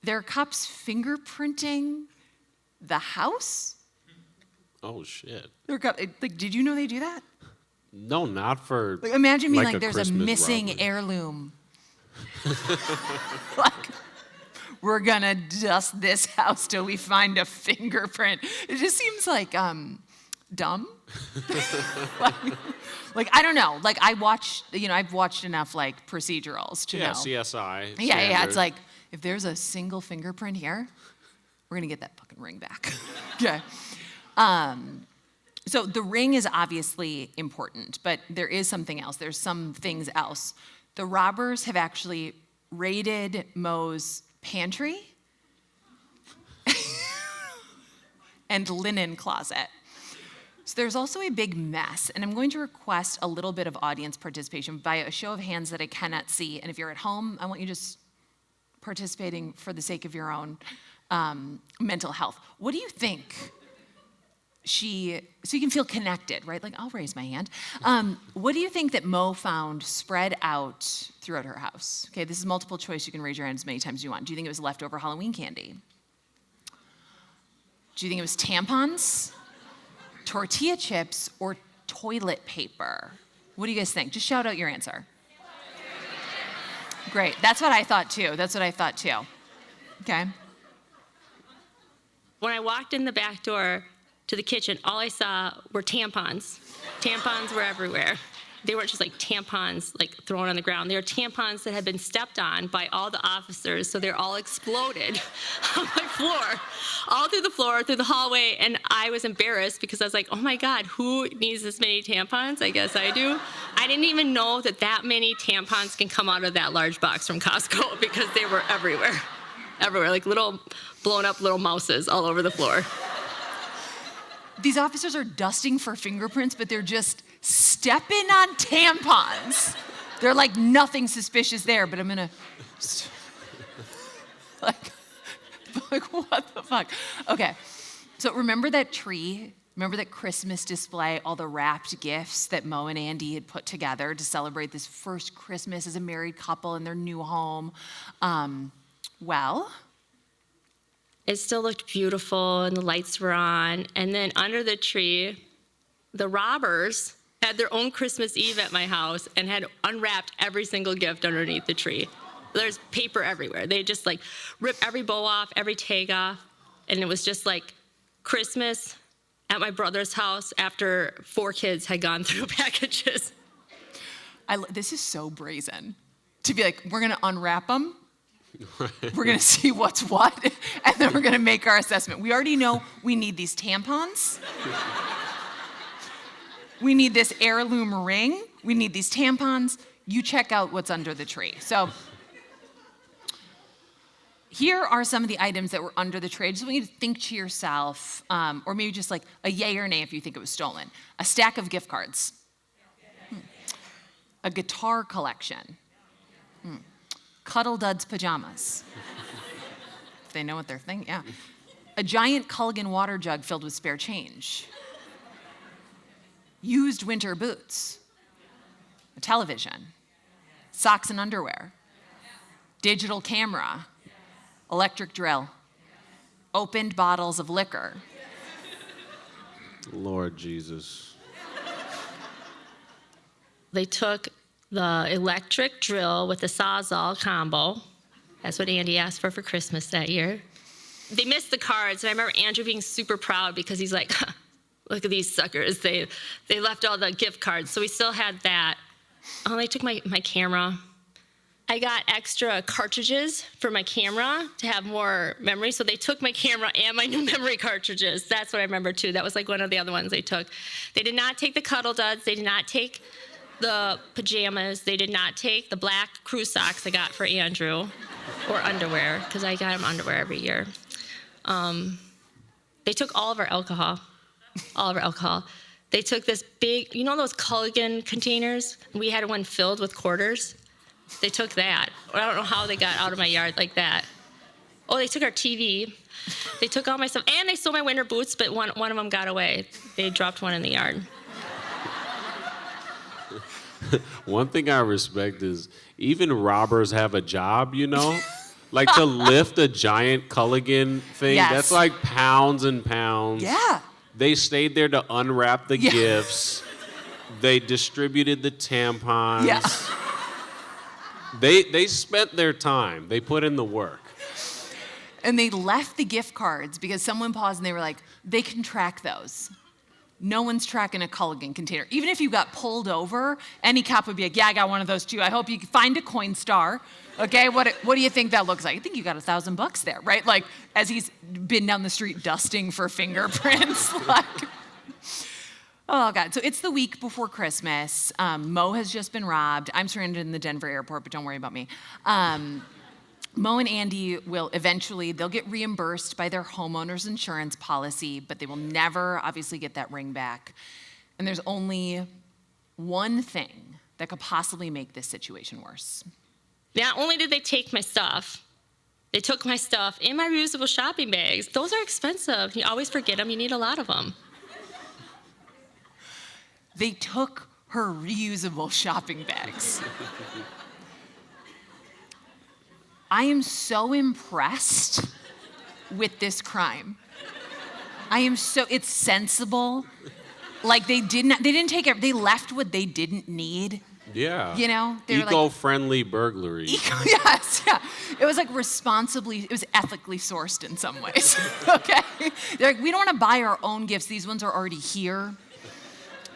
There are cops fingerprinting the house. Oh, shit. Like, did you know they do that? No, not for. Like, imagine being like like, there's a Christmas missing robbery. heirloom. Like, we're gonna dust this house till we find a fingerprint. It just seems like dumb. like I don't know. Like I've watched enough like procedurals to know. CSI. Yeah. It's standard. like if there's a single fingerprint here, we're gonna get that fucking ring back. Okay. So the ring is obviously important, but there is something else. There's some things else. The robbers have actually raided Mo's pantry and linen closet. So there's also a big mess, and I'm going to request a little bit of audience participation by a show of hands that I cannot see. And if you're at home, I want you just participating for the sake of your own mental health. What do you think? So you can feel connected, right? Like, I'll raise my hand. What do you think that Mo found spread out throughout her house? Okay, this is multiple choice. You can raise your hand as many times as you want. Do you think it was leftover Halloween candy? Do you think it was tampons, tortilla chips, or toilet paper? What do you guys think? Just shout out your answer. Great, that's what I thought too. Okay. When I walked in the back door to the kitchen, all I saw were tampons. Tampons were everywhere. They weren't just like tampons like thrown on the ground. They were tampons that had been stepped on by all the officers, so they're all exploded on my floor, all through the floor, through the hallway, and I was embarrassed because I was like, oh my God, who needs this many tampons? I guess I do. I didn't even know that many tampons can come out of that large box from Costco because they were everywhere, like little blown up little mouses all over the floor. These officers are dusting for fingerprints, but they're just stepping on tampons. They're like, nothing suspicious there, but I'm gonna, like what the fuck? Okay, so remember that tree? Remember that Christmas display, all the wrapped gifts that Mo and Andy had put together to celebrate this first Christmas as a married couple in their new home? Well, it still looked beautiful and the lights were on. And then under the tree, the robbers had their own Christmas Eve at my house and had unwrapped every single gift underneath the tree. There's paper everywhere. They just like rip every bow off, every tag off. And it was just like Christmas at my brother's house after 4 kids had gone through packages. This is so brazen. To be like, we're gonna unwrap them. Right. We're gonna see what's what, and then we're gonna make our assessment. We already know we need these tampons. We need this heirloom ring. We need these tampons. You check out what's under the tree. So here are some of the items that were under the tree. I just want you to think to yourself, or maybe just like a yay or nay if you think it was stolen. A stack of gift cards. A guitar collection. Cuddle Duds pajamas. If they know what they're thinking, yeah. A giant Culligan water jug filled with spare change. Used winter boots. A television. Socks and underwear. Digital camera. Electric drill. Opened bottles of liquor. Lord Jesus. They took the electric drill with the Sawzall combo. That's what Andy asked for Christmas that year. They missed the cards, and I remember Andrew being super proud because he's like, look at these suckers. They left all the gift cards, so we still had that. Oh, they took my camera. I got extra cartridges for my camera to have more memory, so they took my camera and my new memory cartridges. That's what I remember, too. That was like one of the other ones they took. They did not take the cuddle duds. They did not take the pajamas. They did not take the black crew socks I got for Andrew, or underwear, because I got him underwear every year. They took all of our alcohol, They took this big, you know those Culligan containers? We had one filled with quarters. They took that. I don't know how they got out of my yard like that. Oh, they took our TV. They took all my stuff, and they stole my winter boots, but one of them got away. They dropped one in the yard. One thing I respect is even robbers have a job, you know? Like to lift a giant Culligan thing, Yes. that's like pounds and pounds. Yeah. They stayed there to unwrap the gifts. They distributed the tampons. Yeah. They spent their time. They put in the work. And they left the gift cards because someone paused and they were like, they can track those. No one's tracking a Culligan container. Even if you got pulled over, any cop would be like, yeah, I got one of those too. I hope you find a Coinstar. Okay, what do you think that looks like? I think you got $1,000 there, right? Like, as he's been down the street dusting for fingerprints. Like, oh, God. So it's the week before Christmas. Mo has just been robbed. I'm stranded in the Denver airport, but don't worry about me. Mo and Andy will eventually, they'll get reimbursed by their homeowner's insurance policy, but they will never obviously get that ring back. And there's only one thing that could possibly make this situation worse. Not only did they take my stuff, they took my stuff in my reusable shopping bags. Those are expensive. You always forget them. You need a lot of them. They took her reusable shopping bags. I am so impressed with this crime. It's sensible. Like they didn't take it, they left what they didn't need. Yeah. You know? They were eco-friendly burglary. Yes, yeah. It was like it was ethically sourced in some ways. Okay? They're like, we don't want to buy our own gifts. These ones are already here.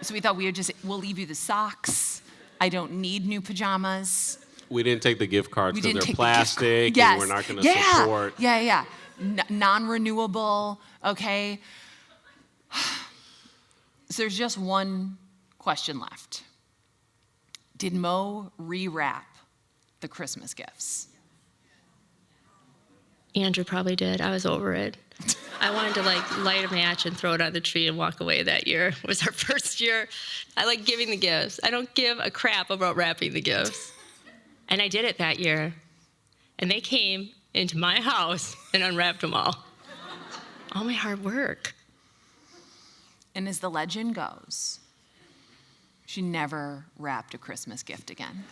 So we thought we'll leave you the socks. I don't need new pajamas. We didn't take the gift cards because they're take plastic yes. and we're not going to support. Yeah. Non-renewable, okay? So there's just one question left. Did Mo rewrap the Christmas gifts? Andrew probably did. I was over it. I wanted to light a match and throw it on the tree and walk away that year. It was our first year. I like giving the gifts. I don't give a crap about wrapping the gifts. And I did it that year. And they came into my house and unwrapped them all. All my hard work. And as the legend goes, she never wrapped a Christmas gift again.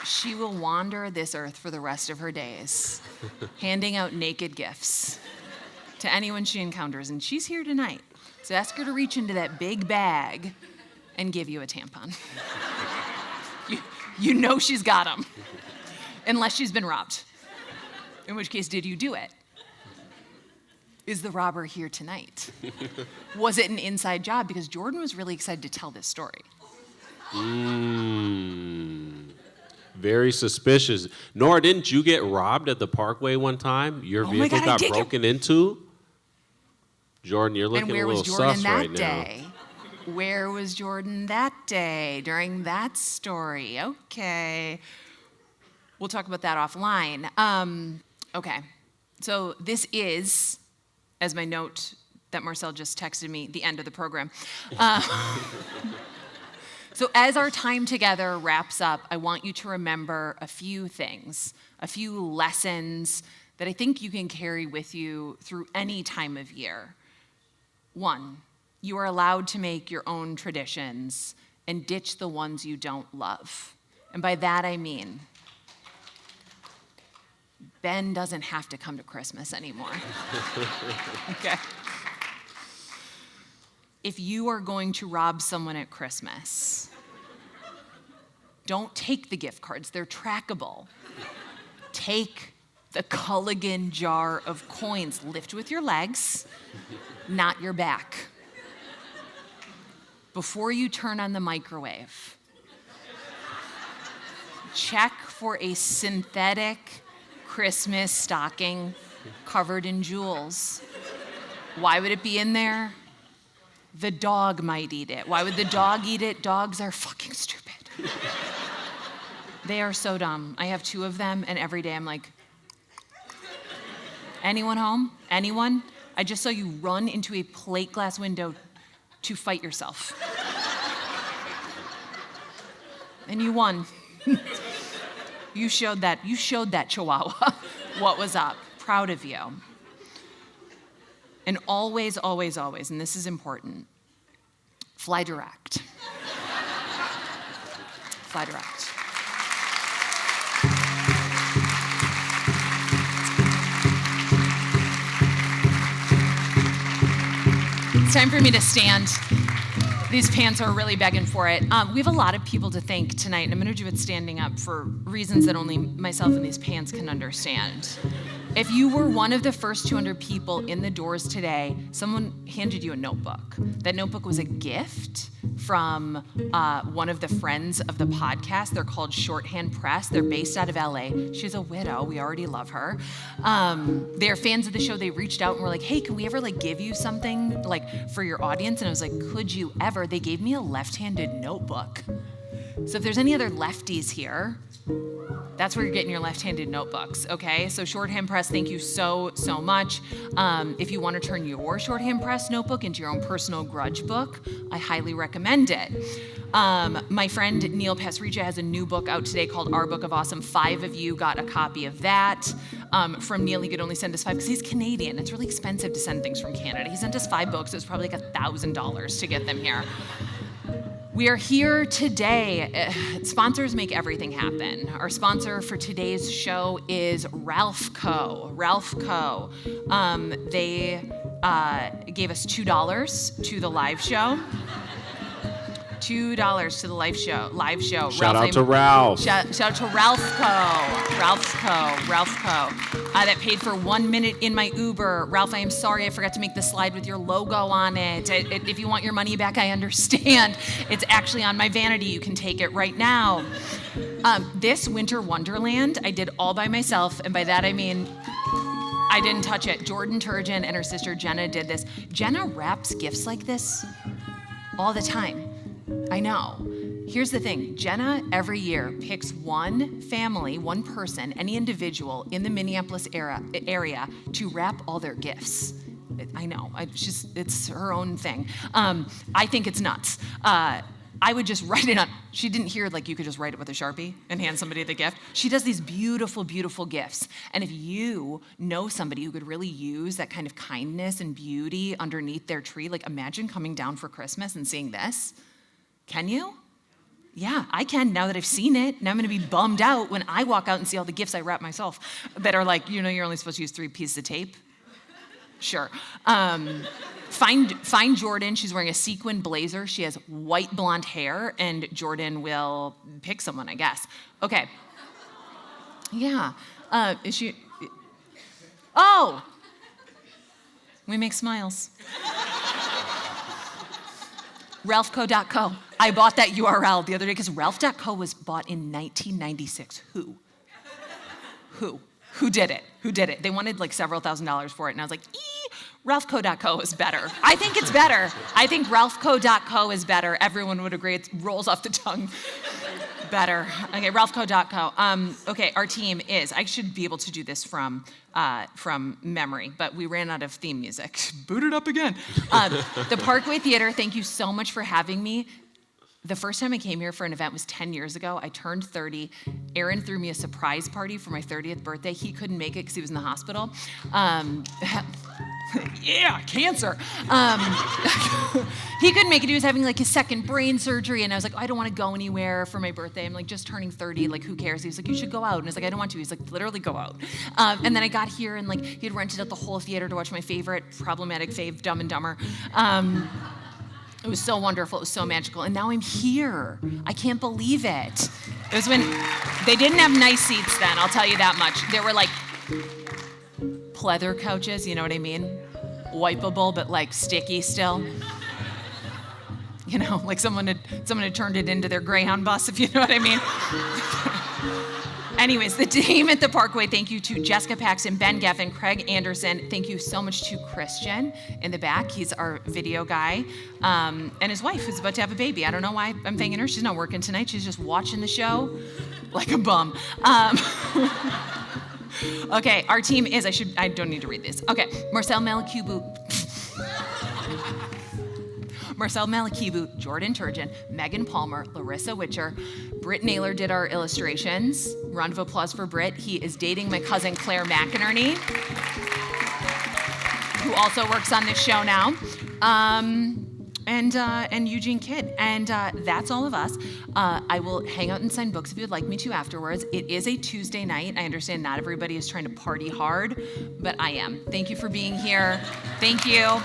She will wander this earth for the rest of her days, handing out naked gifts to anyone she encounters. And she's here tonight. So ask her to reach into that big bag and give you a tampon. You know she's got them. Unless she's been robbed. In which case, did you do it? Is the robber here tonight? Was it an inside job? Because Jordan was really excited to tell this story. Very suspicious. Nora, didn't you get robbed at the Parkway one time? Your vehicle got broken into? Jordan, you're looking a little sus right now. Where was Jordan that day during that story? Okay. We'll talk about that offline. Okay. So this is, as my note that Marcel just texted me, the end of the program. So as our time together wraps up, I want you to remember a few things, a few lessons that I think you can carry with you through any time of year. 1, you are allowed to make your own traditions and ditch the ones you don't love. And by that I mean, Ben doesn't have to come to Christmas anymore. Okay. If you are going to rob someone at Christmas, don't take the gift cards. They're trackable. Take the Culligan jar of coins. Lift with your legs, not your back. Before you turn on the microwave, check for a synthetic Christmas stocking covered in jewels. Why would it be in there? The dog might eat it. Why would the dog eat it? Dogs are fucking stupid. They are so dumb. I have 2 of them, and every day I'm like, anyone home? Anyone? I just saw you run into a plate glass window to fight yourself. And you won. You showed that chihuahua what was up. Proud of you. And always, always, always, and this is important, fly direct. Fly direct. It's time for me to stand. These pants are really begging for it. We have a lot of people to thank tonight, and I'm gonna do it standing up for reasons that only myself and these pants can understand. If you were one of the first 200 people in the doors today, someone handed you a notebook. That notebook was a gift from one of the friends of the podcast. They're called Shorthand Press. They're based out of LA. She's a widow. We already love her. They're fans of the show. They reached out and were like, hey, can we ever give you something for your audience? And I was like, could you ever? They gave me a left-handed notebook. So if there's any other lefties here, that's where you're getting your left-handed notebooks, okay? So Shorthand Press, thank you so, so much. If you want to turn your Shorthand Press notebook into your own personal grudge book, I highly recommend it. My friend Neil Pasricha has a new book out today called Our Book of Awesome. 5 of you got a copy of that. From Neil, he could only send us 5 because he's Canadian. It's really expensive to send things from Canada. He sent us 5 books. It was probably $1,000 to get them here. We are here today. Sponsors make everything happen. Our sponsor for today's show is Ralph Co. Ralph Co. They gave us $2 to the live show. $2 to the live show. Shout out to Ralph. Shout out to Ralph Co. Ralph Co. That paid for 1 minute in my Uber. Ralph, I am sorry I forgot to make the slide with your logo on it. If you want your money back, I understand. It's actually on my vanity. You can take it right now. This winter wonderland, I did all by myself, and by that I mean I didn't touch it. Jordan Turgeon and her sister Jenna did this. Jenna wraps gifts like this all the time. I know. Here's the thing. Jenna every year picks one family, one person, any individual in the Minneapolis area to wrap all their gifts. I know. It's her own thing. I think it's nuts. I would just write it on. She didn't hear you could just write it with a Sharpie and hand somebody the gift. She does these beautiful, beautiful gifts. And if you know somebody who could really use that kind of kindness and beauty underneath their tree, imagine coming down for Christmas and seeing this. Can you? Yeah, I can now that I've seen it. Now I'm going to be bummed out when I walk out and see all the gifts I wrap myself that are you're only supposed to use 3 pieces of tape. Sure. Find Jordan. She's wearing a sequin blazer. She has white blonde hair, and Jordan will pick someone, I guess. Okay. Yeah. Is she? Oh! We make smiles. RalphCo.co. I bought that URL the other day because Ralph.co was bought in 1996. Who did it? Who did it? They wanted several $1,000s for it, and I was like, RalphCo.co is better. I think it's better. I think RalphCo.co is better. Everyone would agree. It rolls off the tongue better. Okay, RalphCo.co. Okay, our team is, I should be able to do this from memory, but we ran out of theme music. Boot it up again. The Parkway Theater, thank you so much for having me. The first time I came here for an event was 10 years ago. I turned 30. Aaron threw me a surprise party for my 30th birthday. He couldn't make it because he was in the hospital. Yeah, cancer. He couldn't make it. He was having like his second brain surgery, and I was like, I don't want to go anywhere for my birthday. I'm like just turning 30. Like, who cares? He was like, you should go out. And I was like, I don't want to. He's like, literally go out. And then I got here, and like he had rented out the whole theater to watch my favorite problematic fave, Dumb and Dumber. It was so wonderful. It was so magical. And now I'm here. I can't believe it. It was when they didn't have nice seats then, I'll tell you that much. There were like pleather couches, you know what I mean? Wipeable, but like sticky still. You know, like someone had turned it into their Greyhound bus, if you know what I mean. Anyways, the team at the Parkway, thank you to Jessica Paxton, Ben Geffen, Craig Anderson. Thank you so much to Christian in the back. He's our video guy. And his wife who's about to have a baby. I don't know why I'm thanking her. She's not working tonight. She's just watching the show like a bum. Okay, our team is, I don't need to read this. Okay, Marcel Malakibu, Jordan Turgeon, Megan Palmer, Larissa Witcher, Britt Naylor did our illustrations. Round of applause for Britt. He is dating my cousin Claire McInerny, who also works on this show now, and Eugene Kidd. And that's all of us. I will hang out and sign books if you'd like me to afterwards. It is a Tuesday night. I understand not everybody is trying to party hard, but I am. Thank you for being here. Thank you.